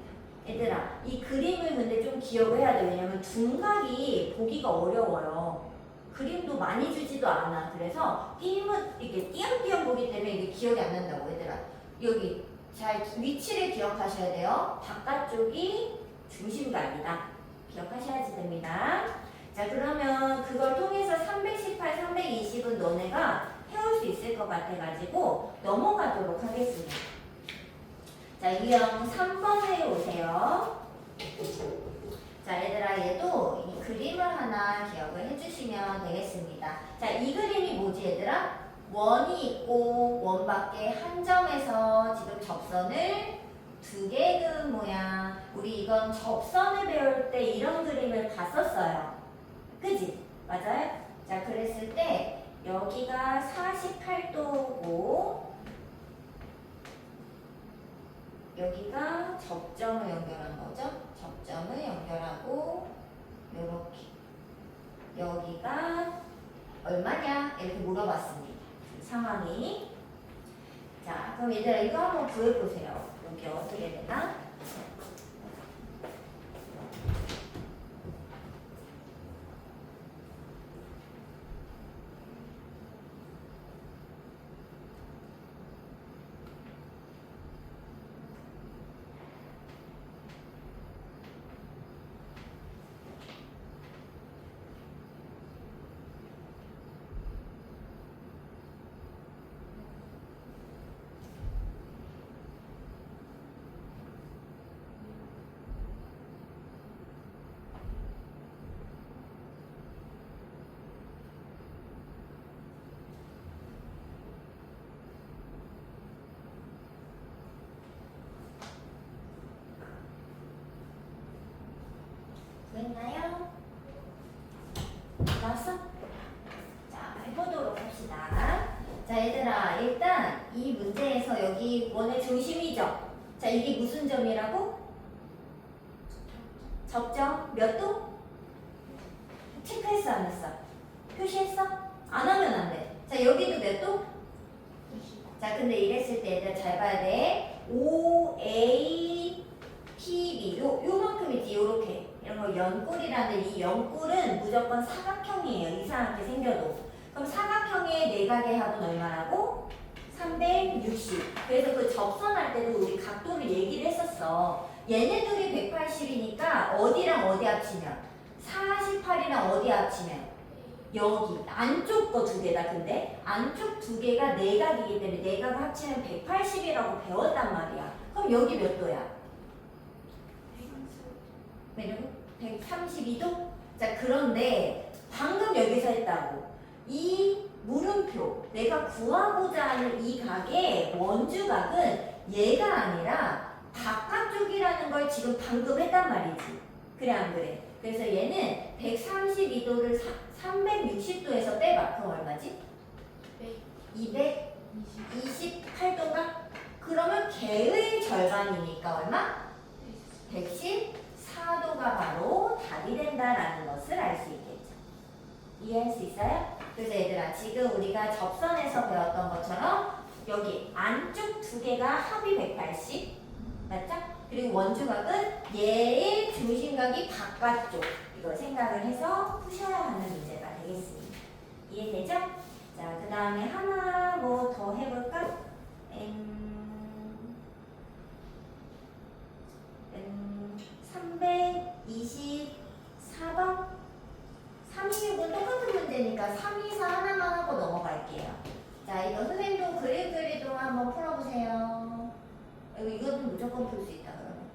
S1: 얘들아, 이 그림을 근데 좀 기억을 해야 돼. 왜냐면 둔각이 보기가 어려워요. 그림도 많이 주지도 않아. 그래서 띄면 이렇게 띄엄띄엄 보기 때문에 이게 기억이 안 난다고. 얘들아, 여기 잘 위치를 기억하셔야 돼요. 바깥쪽이 중심각이다. 기억하셔야지 됩니다. 자, 그러면 그걸 통해서 318, 320은 너네가 해올 수 있을 것 같아가지고 넘어가도록 하겠습니다. 자, 유형 3번에 오세요. 자, 얘들아, 얘도 이 그림을 하나 기억을 해주시면 되겠습니다. 자, 이 그림이 뭐지, 얘들아? 원이 있고 원 밖에 한 점에서 지금 접선을 두 개 그은 모양. 우리 이건 접선을 배울 때 이런 그림을 봤었어요. 그지? 맞아요? 자, 그랬을 때 여기가 48도고 여기가 접점을 연결한 거죠. 접점을 연결하고 요렇게 여기가 얼마냐 이렇게 물어봤습니다. 그 상황이. 자, 그럼 얘들아 이거 한번 구해보세요. 여기 어떻게 되나? 나왔어? 자, 해보도록 합시다. 자, 얘들아, 일단 이 문제에서 여기 원의 중심이죠? 자, 이게 무슨 점이라고? 접점 몇 도? 체크했어, 안 했어? 표시했어? 안 하면 안 돼. 자, 여기도 몇 도? 자, 근데 이랬을 때 얘들 잘 봐야 돼. OA, PB, 요만큼이지, 요렇게. 이런 거 연꼴이라는데 이 연꼴은 무조건 사각형이에요. 이상하게 생겨도. 그럼 사각형의 내각의 합은 얼마라고? 360. 그래서 그 접선할 때도 우리 각도를 얘기를 했었어. 얘네들이 180이니까 어디랑 어디 합치면? 48이랑 어디 합치면? 여기 안쪽 거 두 개다. 근데 안쪽 두 개가 내각이기 때문에 내각을 합치면 180이라고 배웠단 말이야. 그럼 여기 몇 도야? 132도? 자, 그런데 방금 여기서 했다고. 이 물음표, 내가 구하고자 하는 이 각의 원주각은 얘가 아니라 바깥쪽이라는 걸 지금 방금 했단 말이지. 그래 안 그래? 그래서 얘는 132도를 360도에서 빼봐. 그럼 얼마지? 228도가? 그러면 걔의 절반이니까 얼마? 114도가 바로 답이 된다라는 것을 알 수 있겠죠. 이해할 수 있어요? 그래서 얘들아, 지금 우리가 접선에서 배웠던 것처럼 여기 안쪽 두 개가 합이 180 맞죠? 그리고 원주각은 얘의 중심각이 바깥쪽 이거 생각을 해서 푸셔야 하는 문제가 되겠습니다. 이해되죠? 자, 그 다음에 하나 뭐 더 해볼까? 324번 326은 똑같은 문제니까 3, 2, 4 하나만 하고 넘어갈게요. 자, 이거 선생님도 그림 그리도록 한번 풀어보세요. 이거는 무조건 풀 수 있다 그러면.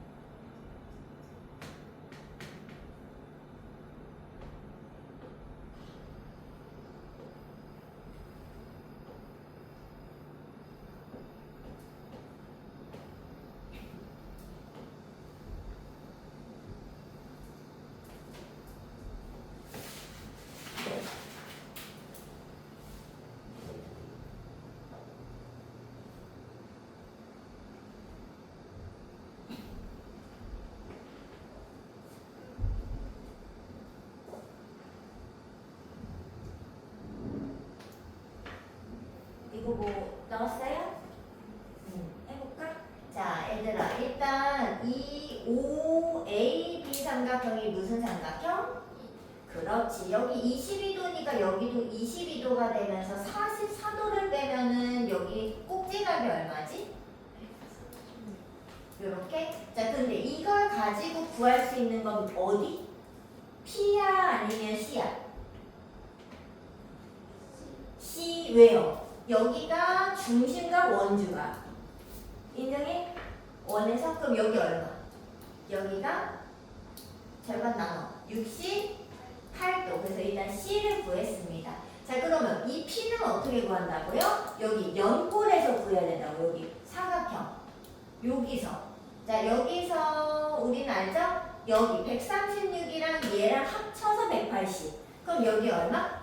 S1: 이거 뭐 나왔어요? 해볼까? 자, 얘들아, 일단 이 OAB 삼각형이 무슨 삼각형? 그렇지. 여기 22도니까 여기도 22도가 되면서 44도를 빼면은 여기 꼭지각이 얼마지? 요렇게? 자, 근데 이걸 가지고 구할 수 있는 건 어디? P야 아니면 C야? C 왜요? 여기가 중심과 원주가 인정해? 원에서 그럼 여기 얼마? 여기가 절반 나눠 68도. 그래서 일단 C를 구했습니다. 자, 그러면 이 P는 어떻게 구한다고요? 여기 연골에서 구해야 된다고. 여기 사각형 여기서. 자, 여기서 우리는 알죠? 여기 136이랑 얘랑 합쳐서 180. 그럼 여기 얼마?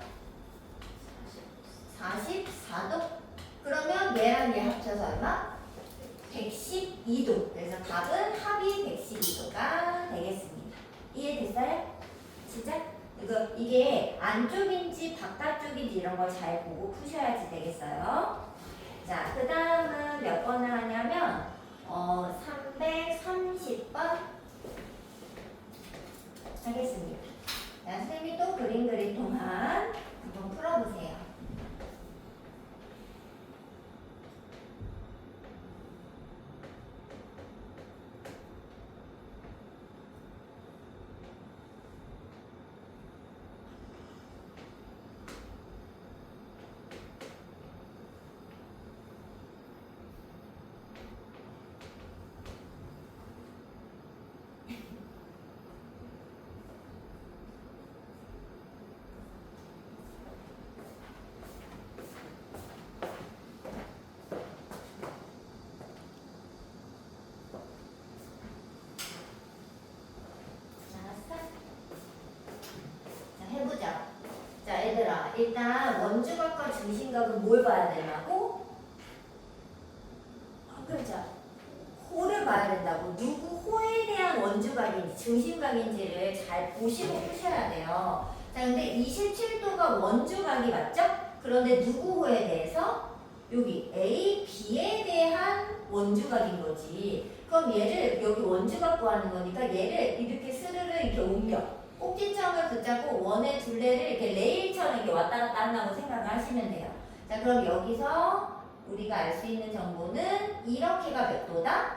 S1: 44도? 그러면 얘랑 얘 합쳐서 얼마? 112도. 그래서 답은 합이 112도가 되겠습니다. 이해됐어요? 진짜? 이게 안쪽인지 바깥쪽인지 이런 걸 잘 보고 푸셔야지 되겠어요. 자, 그 다음은 몇 번을 하냐면 330번 하겠습니다. 자, 선생님이 또 그림 그릴 동안 한번 풀어보세요. 얘들아, 일단 원주각과 중심각은 뭘 봐야 되냐고? 그렇죠. 호를 봐야 된다고. 누구 호에 대한 원주각인지 중심각인지를 잘 보시고 푸셔야 돼요. 자, 근데 27도가 원주각이 맞죠? 그런데 누구 호에 대해서? 여기 A, B에 대한 원주각인 거지. 그럼 얘를 여기 원주각 구하는 거니까 얘를 이렇게 스르르 이렇게 옮겨. 꼭지점을 붙잡고 원의 둘레를 이렇게 레일처럼 이렇게 왔다 갔다 한다고 생각을 하시면 돼요. 자, 그럼 여기서 우리가 알 수 있는 정보는 이렇게가 몇 도다?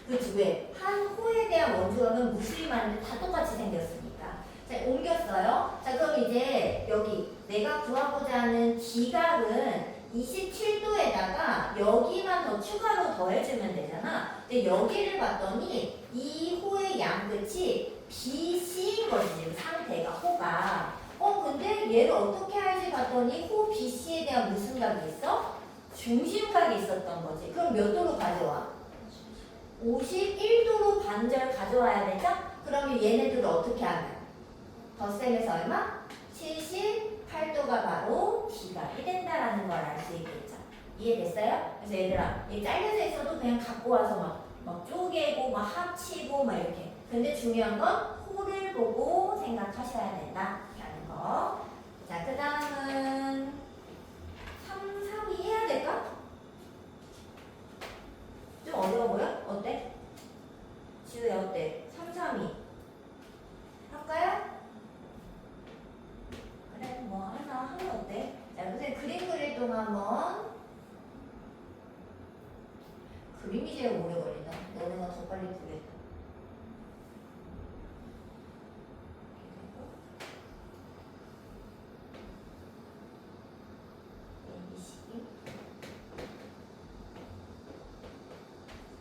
S1: 그치, 왜? 한 호에 대한 원주각은 무수히 많은데 다 똑같이 생겼으니까. 자, 옮겼어요. 자, 그럼 이제 여기 내가 구하고자 하는 기각은 27도에다가 여기만 더 추가로 더해주면 되잖아. 근데 여기를 봤더니 이 호의 양끝이 BC인 거지, 지금 상태가, 호가. 근데 얘를 어떻게 할지 봤더니 호 BC에 대한 무슨 각이 있어? 중심각이 있었던 거지. 그럼 몇 도로 가져와? 51도로 반절 가져와야 되죠? 그러면 얘네들을 어떻게 하면? 덧셈에서 얼마? 78도가 바로 기각이 된다라는 걸 알 수 있겠죠. 이해됐어요? 그래서 얘들아, 이 잘려져 있어도 그냥 갖고 와서 막 쪼개고 막 합치고 막 이렇게. 근데 중요한 건 호를 보고 생각하셔야 된다라는 거. 자, 그 다음은 3, 3, 2 해야 될까? 좀 어려워 보여? 어때? 지우야 어때? 3, 3, 2 할까요? 그래, 뭐 하나 하면 어때? 자, 선생님 그림 그릴 동안 한번. 그림이 제일 오래 걸린다. 너네가 더 빨리 보겠다. ABCD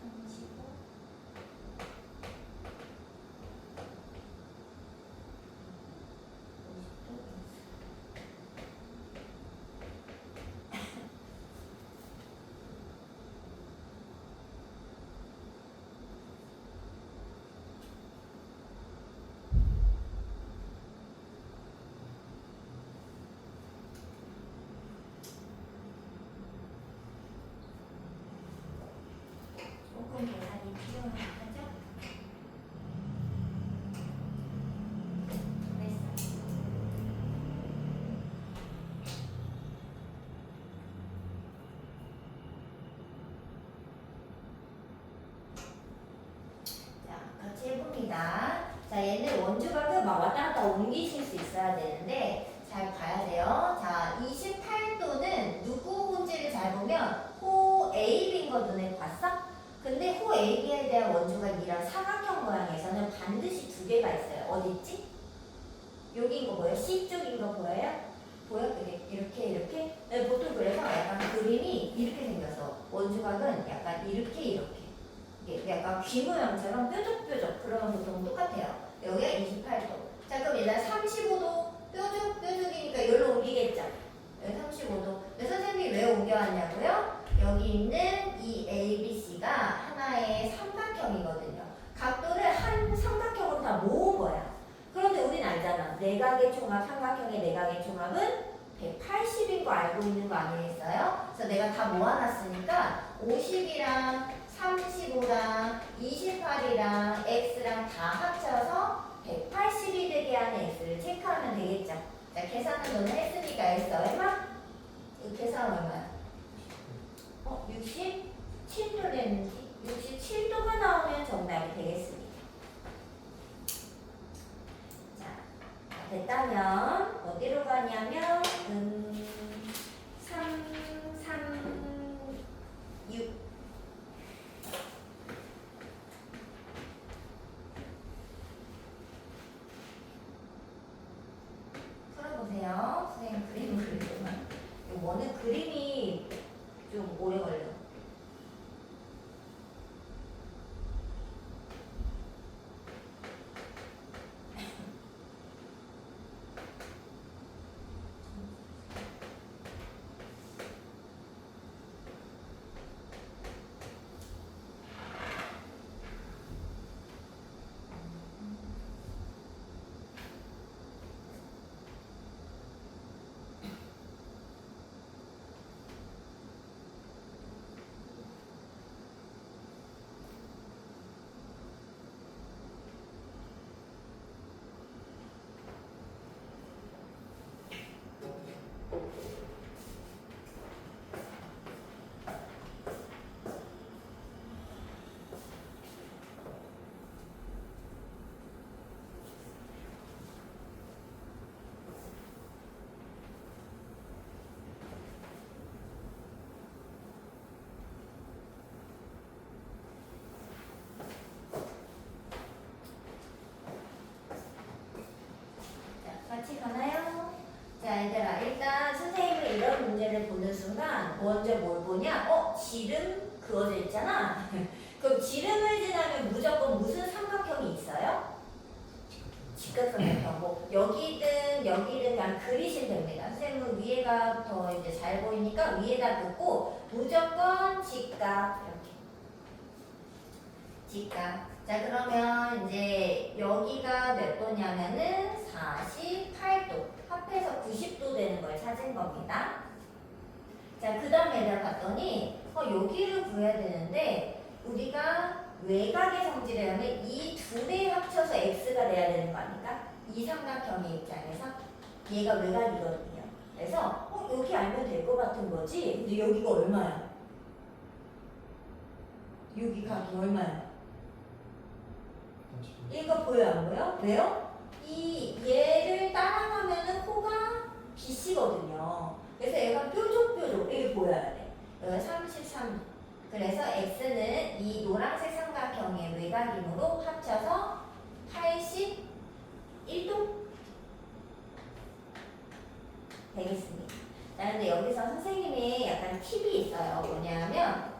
S1: 35 조금 계산이 필요하죠? 됐어. 자, 같이 해봅니다. 자, 얘는 원주각을 막 왔다 갔다 옮기실 수 있어야 되는데 잘 봐야 돼요. 자, 28도는 누구 호인지를 잘 보면 호 AB인 거 눈에 봤어? 근데 호 AB에 대한 원주각 이런 사각형 모양에서는 반드시 두 개가 있어요. 어디 있지? 여기인 거 보여요? C쪽인 거 보여요? 보여? 이렇게? 네, 보통 그래서 약간 그림이 이렇게 생겨서 원주각은 약간 이렇게 이게 약간 귀 모양처럼 뾰족뾰족. 그러면 보통 똑같아요. 여기가 28도. 자, 그럼 일단 35도 뾰족뾰족이니까 여기로 옮기겠죠? 여기 35도. 근데 선생님이 왜 옮겨왔냐고요? 여기 있는 이 ABC가 하나의 삼각형이거든요. 각도를 한 삼각형으로 다 모은 거야. 그런데 우린 알잖아. 내각의 총합, 삼각형의 내각의 총합은 180인 거 알고 있는 거 아니겠어요? 그래서 내가 다 모아놨으니까 50이랑 35랑 28이랑 x랑 다 합쳐서 180이 되게 하는 x를 체크하면 되겠죠. 자, 계산은 너는 했으니까 x 얼마? 이 계산 얼마야? 67도 됐는지 67도가 나오면 정답이 되겠습니다. 자, 됐다면 어디로 가냐면 3, 3, 6 풀어보세요. 선생님 그림을 그릴 동안 원은 그림이 좀 오래 걸려. 그림자를 보는 순간 먼저 뭘 보냐? 지름 그어져 있잖아. 그럼 지름을 지나면 무조건 무슨 삼각형이 있어요? 직각삼각형. 뭐 여기든 여기든 그냥 그리시면 됩니다. 선생님은 위에가 더 이제 잘 보이니까 위에다 긋고 무조건 직각 이렇게. 직각. 자 그러면 이제 여기가 몇 도냐면은 48도. 합해서 90도 되는 걸 찾은 겁니다. 자 그 다음에 내가 봤더니 여기를 구해야 되는데 우리가 외곽의 성질을 하면 이 둘이 합쳐서 x가 돼야 되는 거 아닐까? 이 삼각형의 입장에서 얘가 외곽이거든요. 그래서 여기 알면 될 것 같은 거지. 근데 여기가 얼마야? 여기 각이 얼마야? 얘가 보여 안 보여? 왜요? 이 얘를 따라가면은 코가 BC거든요. 그래서 얘가 뾰족뾰족 이게 보여야 돼. 여기 33. 그래서 x는 이 노란색 삼각형의 외곽이므로 합쳐서 81도 되겠습니다. 자, 근데 여기서 선생님이 약간 팁이 있어요. 뭐냐면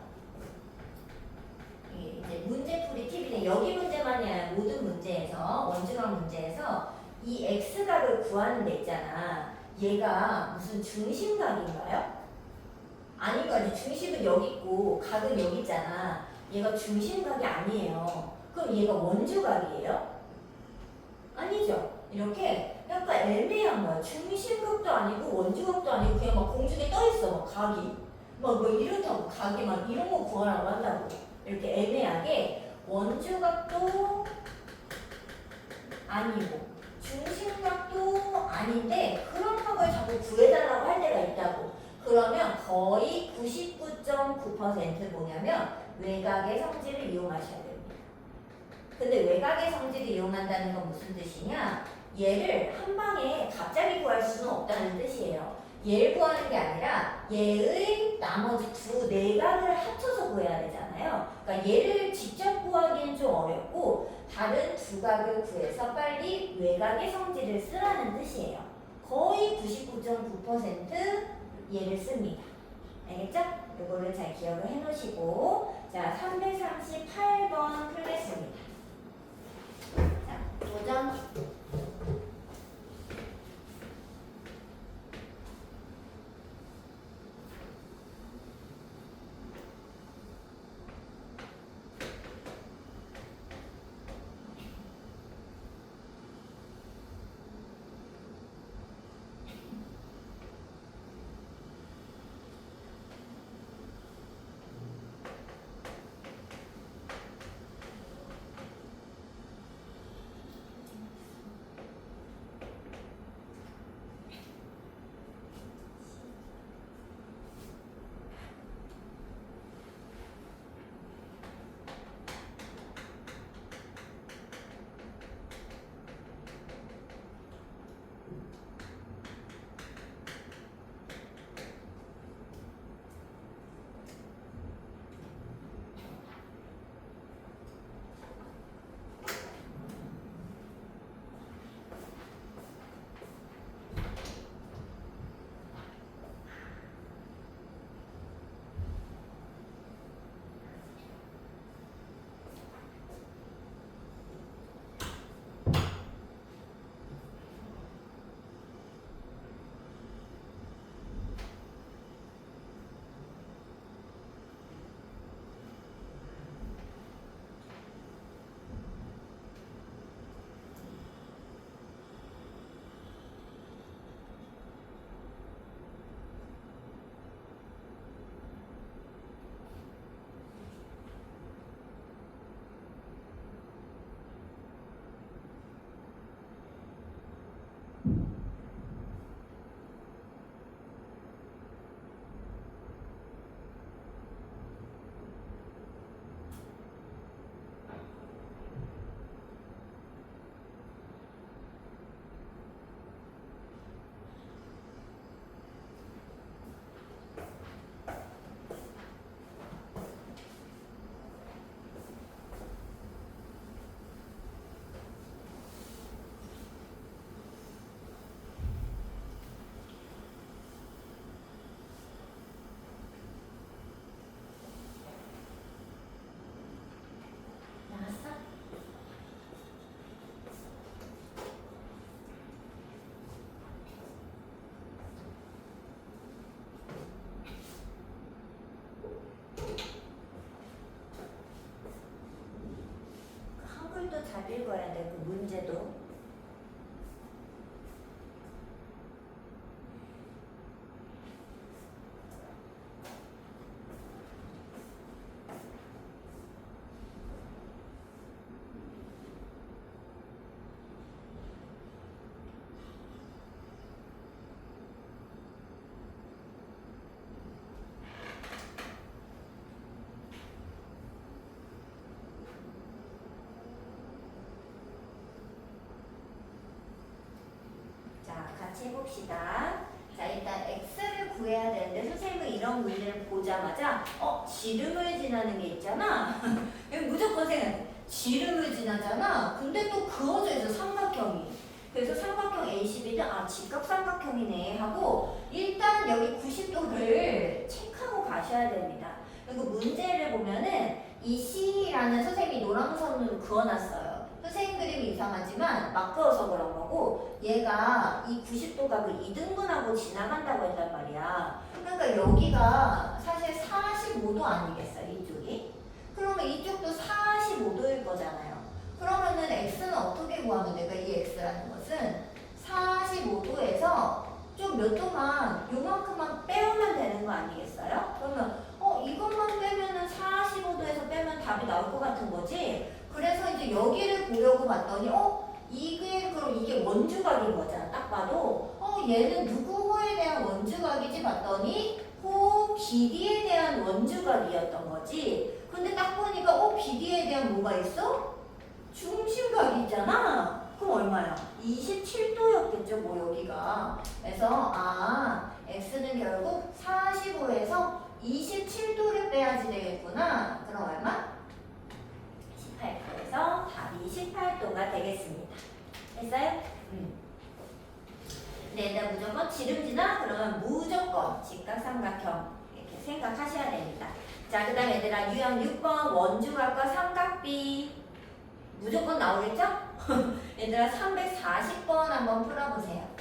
S1: 이제 문제풀이 팁인데 여기 문제만이 아니라 모든 문제에서 원주각 문제에서 이 x각을 구하는 데 있잖아. 얘가 무슨 중심각인가요? 아닌 거지. 중심은 여기 있고 각은 여기 있잖아. 얘가 중심각이 아니에요. 그럼 얘가 원주각이에요? 아니죠. 이렇게 약간 애매한 거야. 중심각도 아니고 원주각도 아니고 그냥 막 공중에 떠 있어. 막 각이. 막 뭐 이렇다고 각이 막 이런 거 구하라고 한다고. 이렇게 애매하게 원주각도 아니고 중심각도 아닌데 그런 각을 자꾸 구해달라고 할 때가 있다고. 그러면 거의 99.9% 뭐냐면 외곽의 성질을 이용하셔야 됩니다. 근데 외곽의 성질을 이용한다는 건 무슨 뜻이냐? 얘를 한 방에 갑자기 구할 수는 없다는 뜻이에요. 얘를 구하는 게 아니라 얘의 나머지 두 내각을 합쳐서 구해야 되잖아요. 그러니까 얘를 직접 구하기는 좀 어렵고 다른 두 각을 구해서 빨리 외곽의 성질을 쓰라는 뜻이에요. 거의 99.9% 얘를 씁니다. 알겠죠? 이거를 잘 기억을 해 놓으시고 자 338번 풀겠습니다. 자 도전. 읽어야 돼. 그 문제도. 자, 같이 해봅시다. 자, 일단 x를 구해야 되는데 선생님은 이런 문제를 보자마자 지름을 지나는 게 있잖아. 여기 무조건 생각해. 지름을 지나잖아. 근데 또 그어져 있어, 삼각형이. 그래서 삼각형 A12는 직각삼각형이네 하고 일단 여기 90도를 체크하고 가셔야 됩니다. 그리고 문제를 보면은 이 C라는 선생님이 노란 선으로 그어놨어요. 선생님 그림이 이상하지만 막 그어서 그런 거고 얘가 이 90도각을 2등분하고 지나간다고 했단 말이야. 그러니까 여기가 사실 45도 아니겠어요, 이쪽이? 그러면 이쪽도 45도일 거잖아요. 그러면은 x는 어떻게 구하면 될까? 이 x라는 것은 45도에서 좀 몇 도만 요만큼만 빼면 되는 거 아니겠어요? 그러면 이것만 빼면은 45도에서 빼면 답이 나올 것 같은 거지. 그래서 이제 여기를 보려고 봤더니 그럼 이게 원주각인 거잖아. 딱 봐도 얘는 누구 호에 대한 원주각이지 봤더니 호 BD에 대한 원주각이었던 거지. 근데 딱 보니까 BD에 대한 뭐가 있어? 중심각이 있잖아. 그럼 얼마야? 27도였겠죠, 뭐 여기가. 그래서 x는 결국 45에서 27도를 빼야지 되겠구나. 그럼 얼마? 18도에서 답이 18도가 되겠습니다. 됐어요? 네, 일단 무조건 지름지나 그러면 무조건 직각삼각형 이렇게 생각하셔야 됩니다. 자, 그 다음 얘들아 유형 6번 원주각과 삼각비 무조건 나오겠죠? 얘들아 340번 한번 풀어보세요.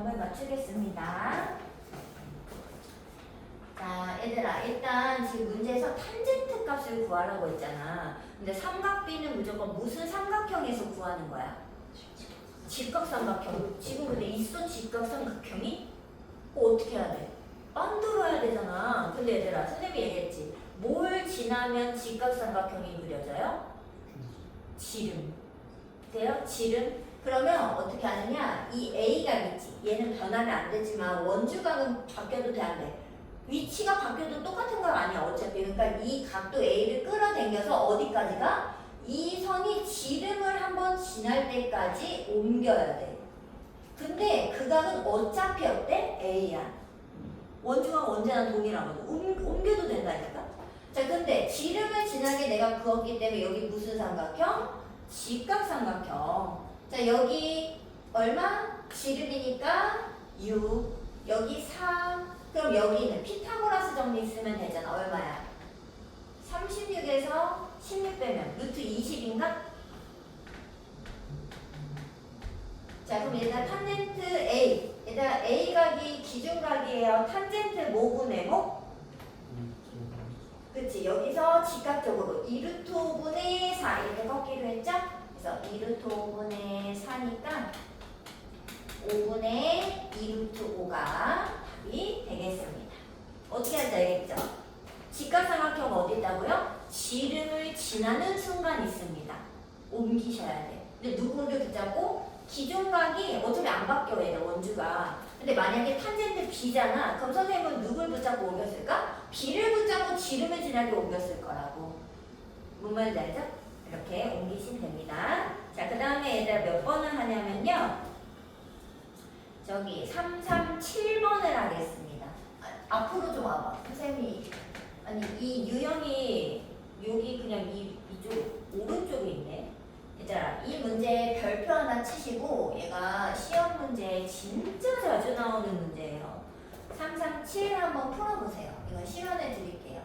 S1: 답을 맞추겠습니다. 자, 얘들아, 일단 지금 문제에서 탄젠트 값을 구하라고 했잖아. 근데 삼각비는 무조건 무슨 삼각형에서 구하는 거야? 직각삼각형. 지금 근데 있어, 직각삼각형이? 어떻게 해야 돼? 만들어야 되잖아. 근데 얘들아, 선생님이 얘기했지. 뭘 지나면 직각삼각형이 그려져요? 지름. 돼요? 지름. 그러면 어떻게 하느냐? 이 A가 있지. 얘는 변하면 안 되지만 원주각은 바뀌어도 돼, 안 돼? 위치가 바뀌어도 똑같은 건 아니야. 어차피. 그러니까 이 각도 A를 끌어당겨서 어디까지가? 이 선이 지름을 한번 지날 때까지 옮겨야 돼. 근데 그 각은 어차피 어때? A야. 원주각 언제나 동일하거든. 옮겨도 된다니까. 자, 근데 지름을 지나게 내가 그었기 때문에 여기 무슨 삼각형? 직각삼각형. 자, 여기 얼마? 지름이니까 6. 여기 4. 그럼 여기는 피타고라스 정리 쓰면 되잖아. 얼마야? 36에서 16 빼면 루트 20인가? 자, 그럼 얘들아 탄젠트 A. 얘들아 A각이 기준각이에요. 탄젠트 뭐분의 뭐? 그치. 여기서 직각적으로 2루트 5분의 4 이렇게 꺾기로 했죠? 그래서 2루트 5분의 4니까 5분의 2루트 5가 답이 되겠습니다. 어떻게 하는지 알겠죠? 직각삼각형 어디 있다고요? 지름을 지나는 순간 있습니다. 옮기셔야 돼. 근데 누구를 붙잡고? 기존각이 어차피 안 바뀌어야 돼, 원주가. 근데 만약에 탄젠트 B잖아. 그럼 선생님은 누굴 붙잡고 옮겼을까? B를 붙잡고 지름을 지나게 옮겼을 거라고. 뭔 말인지 알죠? 이렇게 옮기시면 됩니다. 자, 그 다음에 얘들아 몇 번을 하냐면요. 저기 337번을 하겠습니다. 앞으로 좀 와봐. 선생님이 아니 이 유형이 여기 그냥 이쪽 오른쪽에 있네. 얘들아 이 문제 별표 하나 치시고 얘가 시험 문제에 진짜 자주 나오는 문제예요. 337 한번 풀어보세요. 이건 시연해 드릴게요.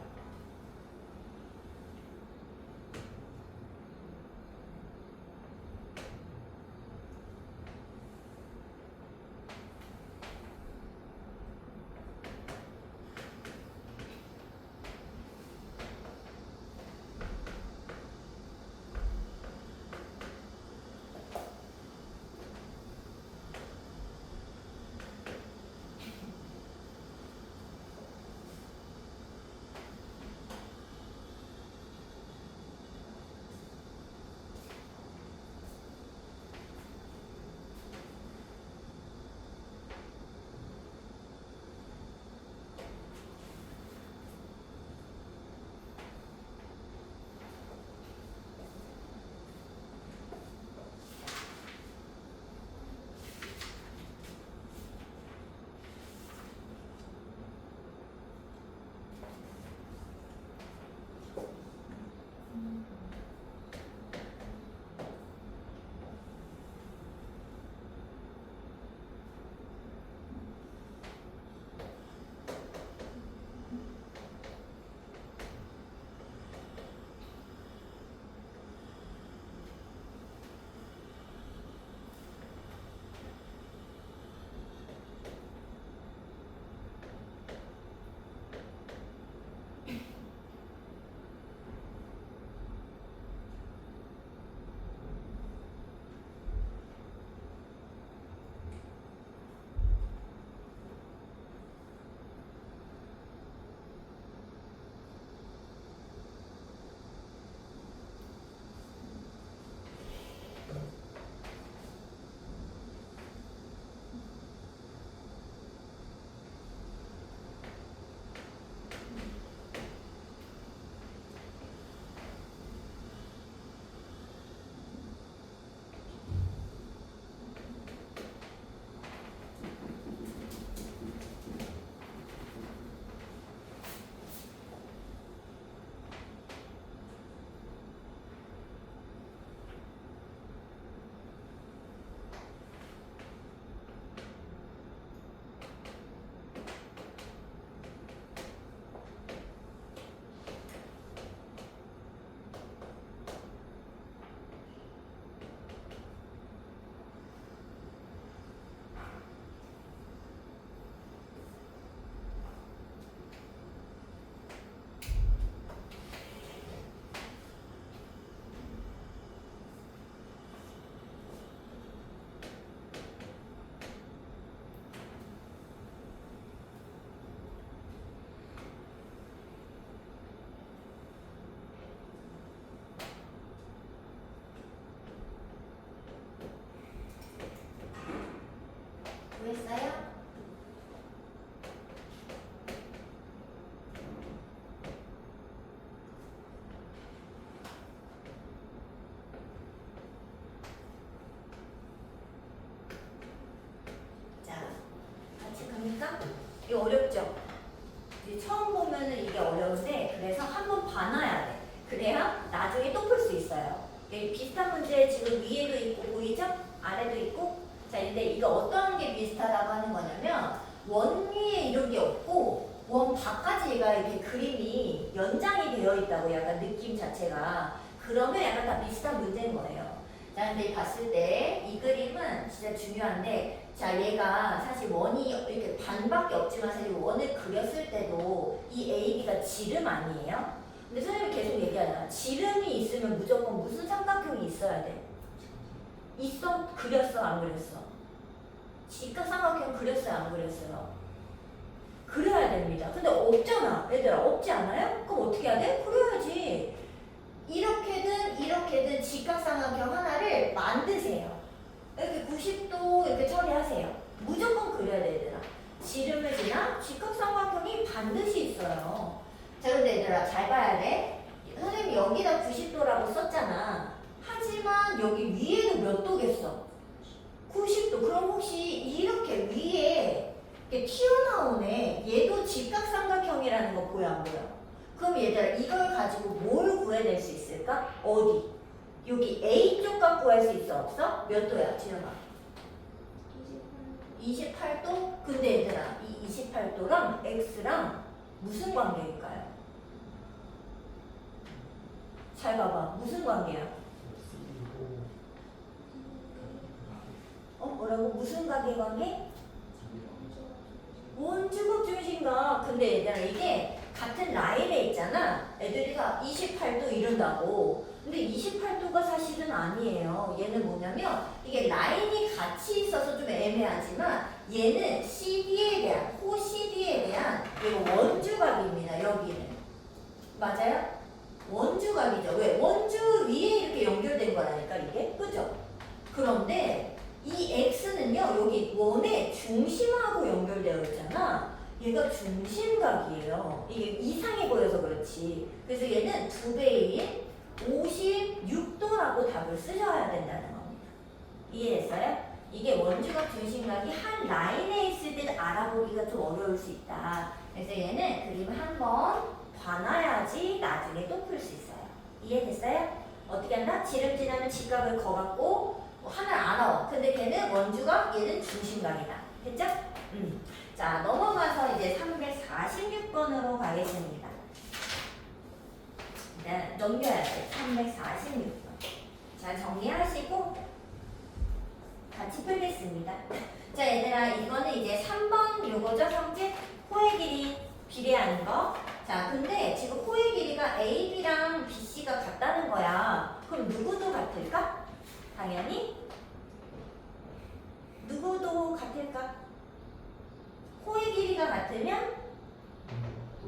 S1: 아래도 있고. 자, 근데 이거 어떤 게 비슷하다고 하는 거냐면 원 위에 이런 게 없고 원 밖까지가 이렇게 그림이 연장이 되어 있다고 약간 느낌 자체가. 그러면 약간 다 비슷한 문제인 거예요. 자, 근데 봤을 때 이 그림은 진짜 중요한데, 자, 얘가 사실 원이 이렇게 반밖에 없지만 사실 원을 그렸을 때도 이 AB가 지름 아니에요? 근데 선생님이 계속 얘기하잖아. 지름이 있으면 무조건 무슨 삼각형이 있어야 돼? 있어? 그렸어? 안 그렸어? 직각삼각형 그렸어요? 안 그렸어요? 그려야 됩니다. 근데 없잖아. 얘들아, 없지 않아요? 그럼 어떻게 해야 돼? 그려야지. 이렇게든 직각삼각형 하나를 만드세요. 이렇게 90도 이렇게 처리하세요. 무조건 그려야 돼, 얘들아. 지름을 지나 직각삼각형이 반드시 있어요. 자, 근데 얘들아, 잘 봐야 돼. 선생님이 여기다 90도라고 썼잖아. 하지만 여기 위에도 몇 도겠어? 90도. 그럼 혹시 이렇게 위에 이렇게 튀어나오네. 얘도 직각삼각형이라는 거 보여, 안 보여? 그럼 얘들아, 이걸 가지고 뭘 구해낼 수 있을까? 어디? 여기 A쪽 갖고 구할 수 있어? 없어? 몇 도야, 지영아? 28도? 근데 얘들아, 이 28도랑 X랑 무슨 관계일까요? 잘 봐봐. 무슨 관계야? 뭐라고? 무슨 관계? 원주각 중심각. 근데 얘들아, 이게 같은 라인에 있잖아. 애들이가 28도 이런다고. 근데 28도가 사실은 아니에요. 얘는 뭐냐면 이게 라인이 같이 있어서 좀 애매하지만 얘는 CD에 대한, 호 CD에 대한 이거 원주각입니다. 여기는. 맞아요? 원주각이죠. 왜? 원주 위에 이렇게 연결된 거라니까 이게. 그죠? 그런데 이 X는요, 여기 원의 중심하고 연결되어 있잖아. 얘가 중심각이에요. 이게 이상해 보여서 그렇지. 그래서 얘는 2배인 56도라고 답을 쓰셔야 된다는 겁니다. 이해됐어요? 이게 원주각 중심각이 한 라인에 있을 때 알아보기가 좀 어려울 수 있다. 그래서 얘는 그림을 한번 봐놔야지 나중에 또 풀 수 있어요. 이해됐어요? 어떻게 한다? 지름 지나면 직각을 거갖고 하나를 안 나와. 근데 걔는 원주각, 얘는 중심각이다. 됐죠? 자, 넘어가서 이제 346번으로 가겠습니다. 네, 넘겨야 돼. 346번. 자, 정리하시고 같이 풀겠습니다. 자, 얘들아, 이거는 이제 3번 요거죠? 성질? 호의 길이 비례하는 거. 자, 근데 지금 호의 길이가 AB랑 BC가 같다는 거야. 그럼 누구도 같을까? 당연히 누구도 같을까? 호의 길이가 같으면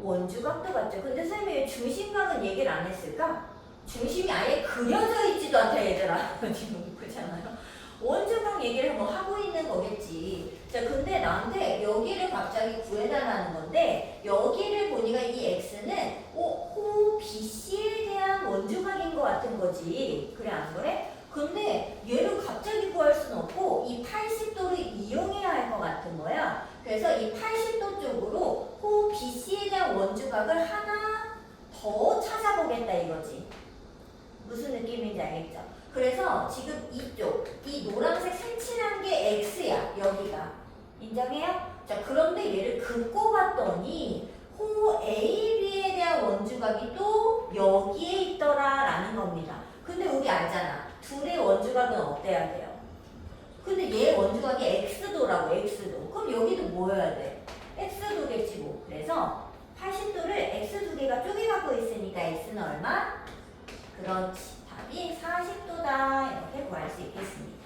S1: 원주각도 같죠. 근데 선생님이 왜 중심각은 얘기를 안 했을까? 중심이 아예 그려져 있지도 않다, 얘들아. 지금 그렇잖아요. 원주각 얘기를 뭐 하고 있는 거겠지. 자, 근데 나한테 여기를 갑자기 구해달라는 건데 여기를 보니까 이 X는 호 BC에 대한 원주각인 것 같은 거지. 그래, 안 그래? 근데 얘를 갑자기 구할 수는 없고 이 80도를 이용해야 할 것 같은 거야. 그래서 이 80도 쪽으로 호 BC에 대한 원주각을 하나 더 찾아보겠다 이거지. 무슨 느낌인지 알겠죠? 그래서 지금 이쪽, 이 노란색 색칠한 게 X야, 여기가. 인정해요? 자, 그런데 얘를 긋고 봤더니 호 AB에 대한 원주각이 또 여기에 있더라라는 겁니다. 근데 우리 알잖아. 둘의 원주각은 어때야 돼요? 근데 얘 원주각이 X도라고, X도. 그럼 여기도 뭐여야 돼? X도겠지 뭐. 그래서 80도를 X 두 개가 쪼개갖고 있으니까 X는 얼마? 그렇지. 답이 40도다. 이렇게 구할 수 있겠습니다.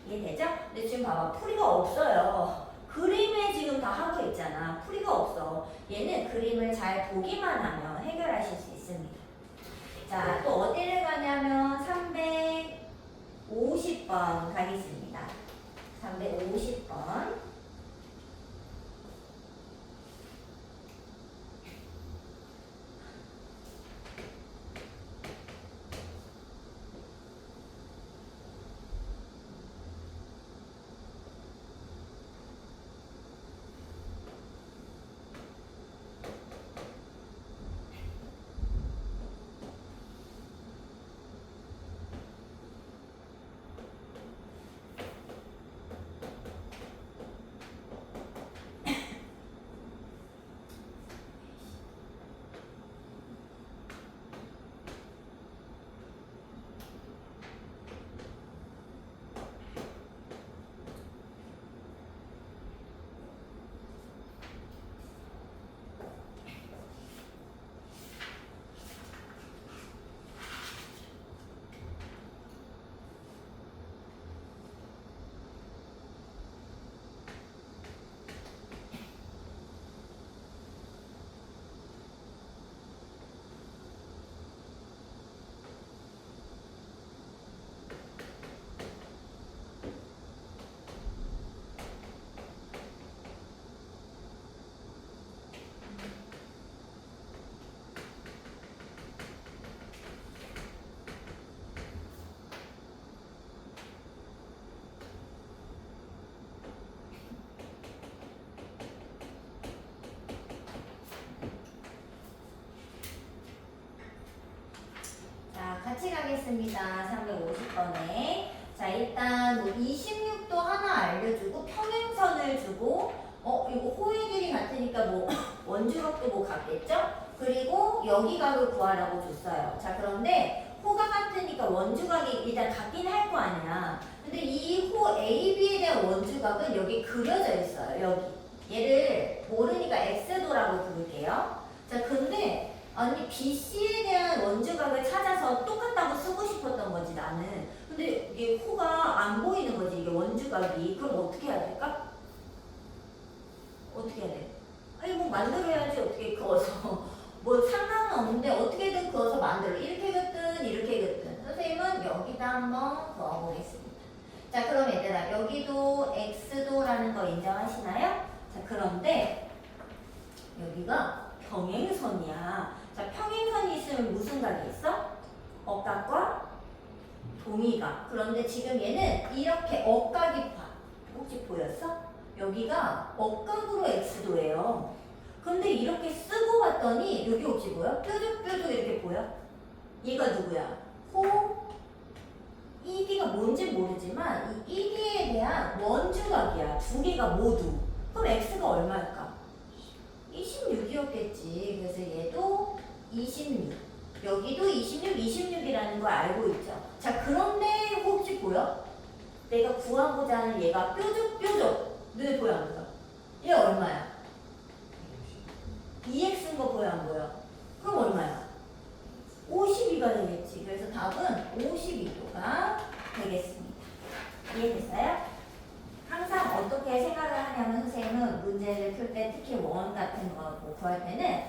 S1: 이해되죠? 근데 지금 봐봐. 풀이가 없어요. 그림에 지금 다 하고 있잖아. 풀이가 없어. 얘는 그림을 잘 보기만 하면 해결하실 수 있습니다. 자, 또 어디를 가냐면 350번 가겠습니다. 350번. 해보겠습니다. 350번에. 자, 일단 뭐 26도 하나 알려주고 평행선을 주고 이거 호의 길이 같으니까 뭐 원주각도 뭐 같겠죠? 그리고 여기각을 구하라고 줬어요. 자, 그런데 호가 같으니까 원주각이 일단 같긴 할 거 아니야. 근데 이 호 AB에 대한 원주각은 여기 그려져 있어요. 여기. 얘를 모르니까 X도라고 부를게요. 자, 근데 아니 BC에 대한 원주각을 찾아서 똑같다고 쓰고 싶었던 거지 나는. 근데 이게 호가 안 보이는 거지 이게 원주각이. 그럼 어떻게 해야 될까? 어떻게 해야 돼? 아니 뭐 만들어야지 어떻게 그어서 뭐 상관은 없는데 어떻게든 그어서 만들어. 이렇게 긋든 이렇게 긋든. 선생님은 여기다 한번 그어보겠습니다. 자, 그럼 얘들아 여기도 X도라는 거 인정하시나요? 자, 그런데 여기가 평행선이야. 자, 평행선이 있으면 무슨 각이 있어? 억각과 동의각. 그런데 지금 얘는 이렇게 억각이 혹시 보였어? 여기가 억각으로 X도예요. 근데 이렇게 쓰고 봤더니 여기 혹시 보여? 뾰족뾰족 이렇게 보여? 얘가 누구야? 호 ED가 뭔지 모르지만 이 ED에 대한 원주각이야. 두 개가 모두. 그럼 X가 얼마일까? 26이었겠지. 그래서 얘도 26. 여기도 26, 26이라는 걸 알고 있죠. 자, 그런데 혹시 보여? 내가 구하고자 하는 얘가 뾰족뾰족. 눈에 보여 안 보여? 얘 얼마야? 2x인 거 보여 안 보여? 그럼 얼마야? 52가 되겠지. 그래서 답은 52도가 되겠습니다. 이해됐어요? 항상 어떻게 생각을 하냐면 선생님은 문제를 풀 때 특히 원 같은 거 구할 때는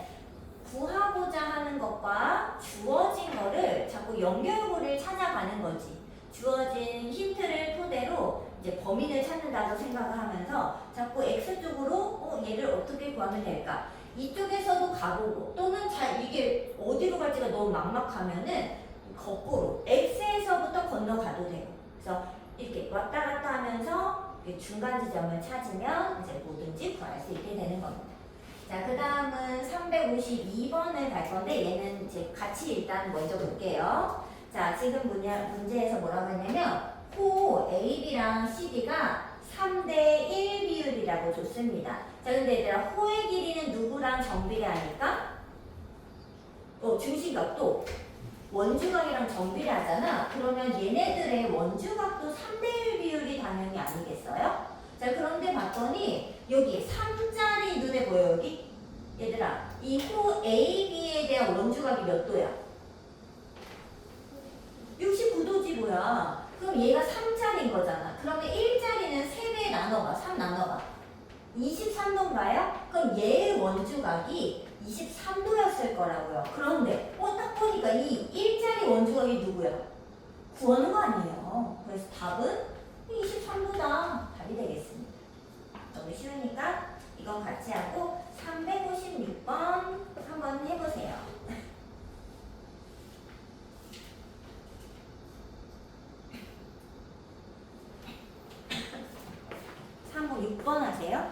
S1: 구하고자 하는 것과 주어진 거를 자꾸 연결고리를 찾아가는 거지. 주어진 힌트를 토대로 이제 범인을 찾는다고 생각을 하면서 자꾸 X쪽으로 얘를 어떻게 구하면 될까? 이쪽에서도 가보고 또는 잘 이게 어디로 갈지가 너무 막막하면은 거꾸로 X에서부터 건너가도 되고 그래서 이렇게 왔다 갔다 하면서 중간 지점을 찾으면 이제 뭐든지 구할 수 있게 되는 겁니다. 자, 그 다음은 352번을 갈 건데 얘는 이제 같이 일단 먼저 볼게요. 자, 지금 문제에서 뭐라고 했냐면 호 AB랑 CD가 3대1 비율이라고 줬습니다. 자, 근데 얘들아 호의 길이는 누구랑 정비례하니까? 중심각 또 원주각이랑 정비례하잖아. 그러면 얘네들의 원주각도 3대1 비율이 당연히 아니겠어요? 자, 그런데 봤더니 여기 3자리 눈에 보여 여기? 얘들아 이 호 AB에 대한 원주각이 몇 도야? 69도지 뭐야. 그럼 얘가 3자리인 거잖아. 그러면 1자리는 3배에 나눠봐. 3 나눠봐. 23도인가요? 그럼 얘의 원주각이 23도였을 거라고요. 그런데 딱 보니까 이 1자리 원주각이 누구야? 구하는 거 아니에요. 그래서 답은 23도다. 답이 되겠습니다. 너무 쉬우니까 이건 같이 하고 356번 한번 해보세요. 356번 하세요.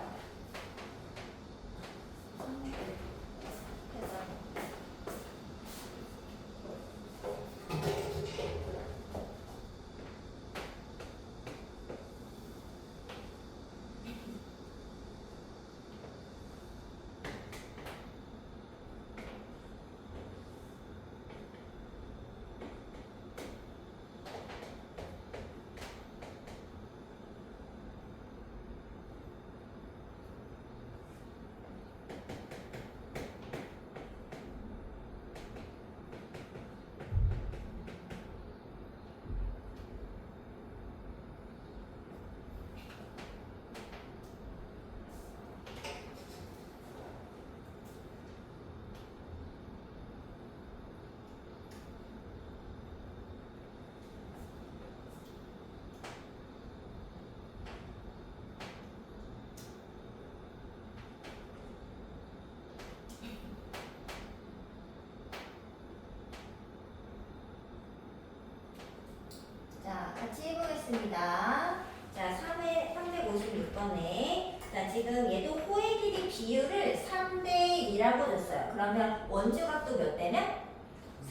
S1: 자, 같이 해보겠습니다. 자, 356번에 자, 지금 얘도 호의 길이 비율을 3대 1이라고 줬어요. 그러면 원주각도 몇 대면?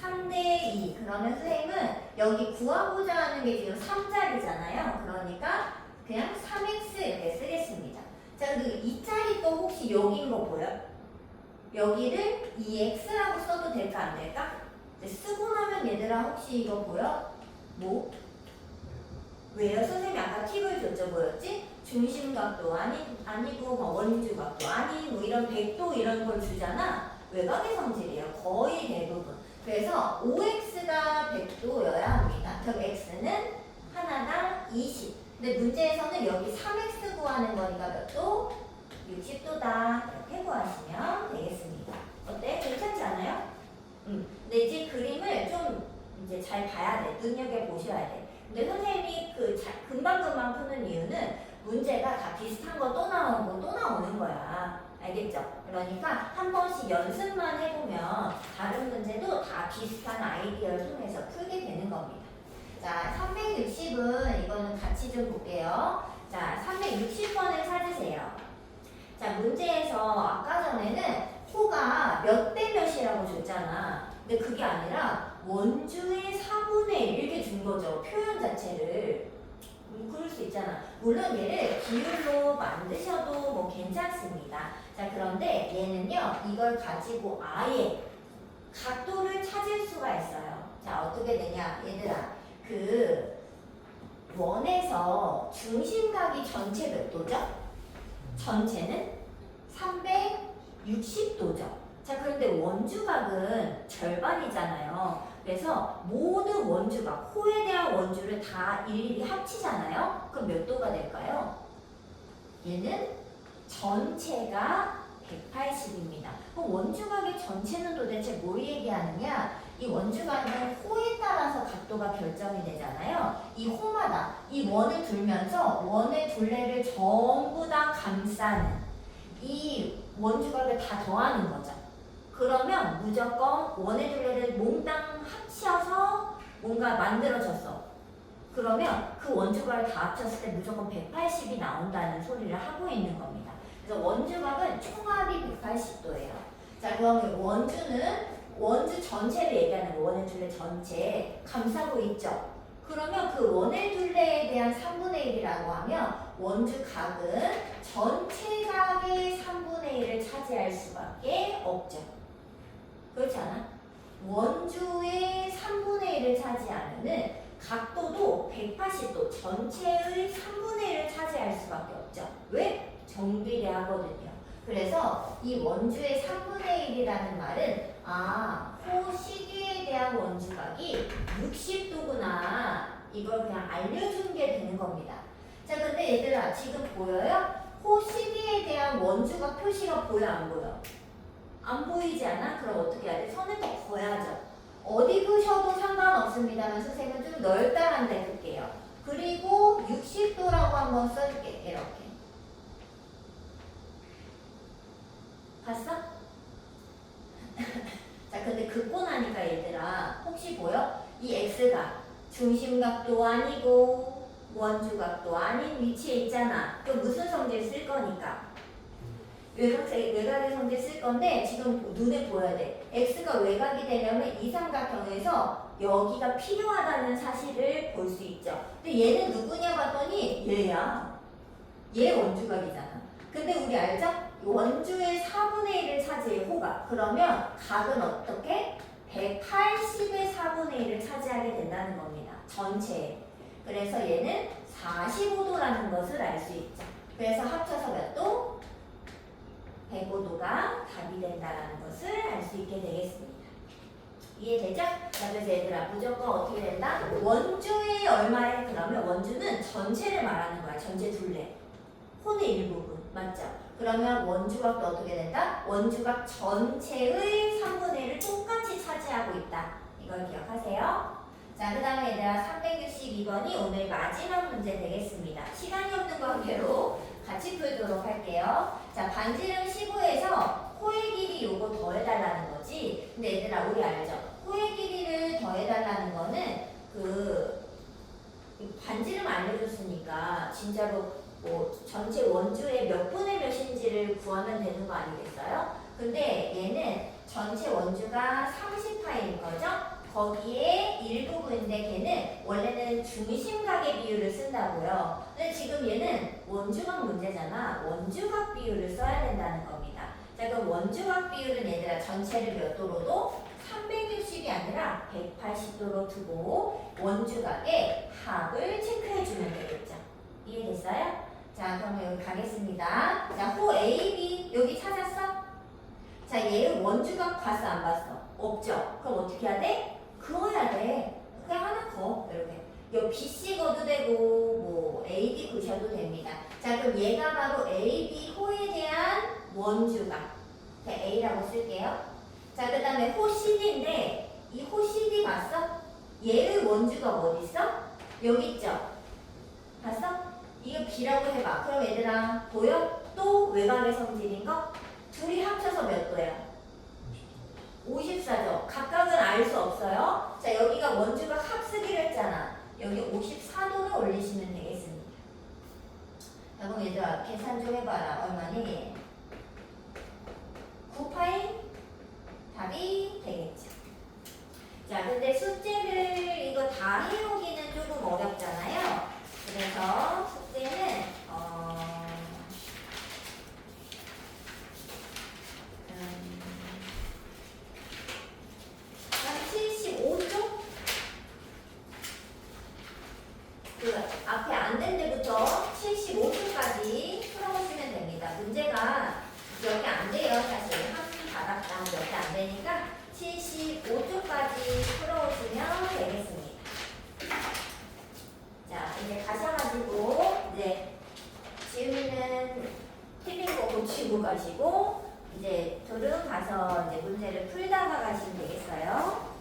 S1: 3대 2. 그러면 선생님은 여기 구하고자 하는 게 지금 3짜리잖아요. 그러니까 그냥 3x 이렇게 쓰겠습니다. 자, 그리고 2짜리 또 혹시 여기인 거 보여? 여기를 2x라고 써도 될까 안 될까? 쓰고 나면 얘들아 혹시 이거 보여? 뭐? 왜요? 선생님이 아까 팁을 줬죠. 뭐였지? 중심각도 아니고 뭐 원주각도 아닌 뭐 이런 100도 이런 걸 주잖아. 외곽의 성질이에요. 거의 대부분. 그래서 5x가 100도여야 합니다. 그럼 x는 하나당 20. 근데 문제에서는 여기 3x 구하는 거니까 몇 도? 60도다. 이렇게 구하시면 되겠습니다. 어때? 괜찮지 않아요? 근데 이제 그림을 좀 이제 잘 봐야 돼. 눈여겨 보셔야 돼. 근데 선생님이 금방금방 푸는 이유는 문제가 다 비슷한 거 또 나오고 또 나오는 거야. 알겠죠? 그러니까 한 번씩 연습만 해보면 다른 문제도 다 비슷한 아이디어를 통해서 풀게 되는 겁니다. 자, 360은 이거는 같이 좀 볼게요. 자, 360번을 찾으세요. 자, 문제에서 아까 전에는 호가 몇 대 몇이라고 줬잖아. 근데 그게 아니라 원주의 4분의 1 이렇게 준 거죠. 표현 자체를. 그럴 수 있잖아. 물론 얘를 비율로 만드셔도 뭐 괜찮습니다. 자, 그런데 얘는요, 이걸 가지고 아예 각도를 찾을 수가 있어요. 자, 어떻게 되냐, 얘들아. 그 원에서 중심각이 전체 몇 도죠? 전체는 360도죠. 자, 그런데 원주각은 절반이잖아요. 그래서 모든 원주각, 호에 대한 원주를 다 일일이 합치잖아요. 그럼 몇 도가 될까요? 얘는 전체가 180입니다. 그럼 원주각의 전체는 도대체 뭘 얘기하느냐? 이 원주각은 호에 따라서 각도가 결정이 되잖아요. 이 호마다 이 원을 둘면서 원의 둘레를 전부 다 감싸는 이 원주각을 다 더하는 거죠. 그러면 무조건 원의 둘레를 몽땅 합쳐서 뭔가 만들어졌어. 그러면 그 원주각을 다 합쳤을 때 무조건 180이 나온다는 소리를 하고 있는 겁니다. 그래서 원주각은 총합이 180도예요. 자, 그러면 원주 전체를 얘기하는 거, 원의 둘레 전체 감싸고 있죠. 그러면 그 원의 둘레에 대한 3분의 1이라고 하면 원주각은 전체 각의 3분의 1을 차지할 수밖에 없죠. 그렇지 않아? 원주의 3분의 1을 차지하면은 각도도 180도 전체의 3분의 1을 차지할 수밖에 없죠. 왜? 정비례하거든요. 그래서 이 원주의 3분의 1이라는 말은 호 시계에 대한 원주각이 60도구나. 이걸 그냥 알려준 게 되는 겁니다. 자, 근데 얘들아 지금 보여요? 호 시계에 대한 원주각 표시가 보여 안 보여? 안 보이지 않아? 그럼 어떻게 해야 돼? 선을 더 그어야죠. 어디 그셔도 상관없습니다만 선생님은 좀 넓다란 데 볼게요. 그리고 60도라고 한번 써줄게. 이렇게. 봤어? 자, 근데 긋고 나니까 얘들아 혹시 보여? 이 x가 중심각도 아니고 원주각도 아닌 위치에 있잖아. 그럼 무슨 성질 쓸 거니까? 외곽의 성질 쓸 건데 지금 눈에 보여야 돼. x가 외곽이 되려면 이 삼각형에서 여기가 필요하다는 사실을 볼 수 있죠. 근데 얘는 누구냐 봤더니 얘야. 얘 원주각이잖아. 근데 우리 알죠? 원주의 4분의 1을 차지해 호가. 그러면 각은 어떻게? 180의 4분의 1을 차지하게 된다는 겁니다. 전체에. 그래서 얘는 45도라는 것을 알 수 있죠. 그래서 합쳐서 몇 도? 105도가 답이 된다는 것을 알 수 있게 되겠습니다. 이해되죠? 자, 그래서 얘들아 무조건 어떻게 된다? 원주의 얼마에 그러면 원주는 전체를 말하는 거야. 전체 둘레. 호는 일부분. 맞죠? 그러면 원주각도 어떻게 된다? 원주각 전체의 3분의 1을 똑같이 차지하고 있다. 이걸 기억하세요. 자, 그 다음에 얘들아 362번이 오늘 마지막 문제 되겠습니다. 시간이 없는 관계로 같이 풀도록 할게요. 자, 반지름 15에서 호의 길이 요거 더해달라는 거지. 근데 얘들아 우리 알죠? 호의 길이를 더해달라는 거는 그 반지름 알려줬으니까 진짜로 뭐 전체 원주의 몇 분의 몇인지를 구하면 되는 거 아니겠어요? 근데 얘는 전체 원주가 30파인 거죠? 거기에 일부분인데 걔는 원래는 중심각의 비율을 쓴다고요. 근데 지금 얘는 원주각 문제잖아. 원주각 비율을 써야 된다는 겁니다. 자, 그럼 원주각 비율은 얘들아 전체를 몇 도로도 360이 아니라 180도로 두고 원주각의 합을 체크해주면 되겠죠. 이해됐어요? 자, 그러면 여기 가겠습니다. 자, 호 AB 여기 찾았어? 자, 얘 원주각 봤어 안 봤어? 없죠? 그럼 어떻게 해야 돼? 그어야 돼. 그냥 하나 그어. 이렇게. 요 BC 그어도 되고 뭐 AD 그으셔도 됩니다. 자, 그럼 얘가 바로 AB 호에 대한 원주각. 자, A라고 쓸게요. 자, 그 다음에 호 CD인데 이 호 CD 봤어? 얘의 원주각 어디 있어? 여기 있죠? 봤어? 이거 B라고 해봐. 그럼 얘들아 보여? 또 외곽의 성질인 거? 둘이 합쳐서 몇 도야? 54죠. 각각은 알 수 없어요. 자, 여기가 원주각 합쓰기로 했잖아. 여기 54도를 올리시면 되겠습니다. 자, 그럼 얘들아 계산 좀 해봐라. 얼마니? 9파이 답이 되겠죠. 자, 근데 숙제를 이거 다 해오기는 조금 어렵잖아요. 그래서 숙제는 한 75쪽? 그 앞에 안 된 데부터 75쪽까지 풀어보시면 됩니다. 문제가 몇 개 안 돼요. 사실 한 바닥당 몇 개 안 되니까 75쪽까지 풀어오시면 되겠습니다. 자, 이제 가셔가지고 이제 지우미는 틀린 거 고치고 가시고 이제 둘은 가서 이제 문제를 풀다가 가시면 되겠어요.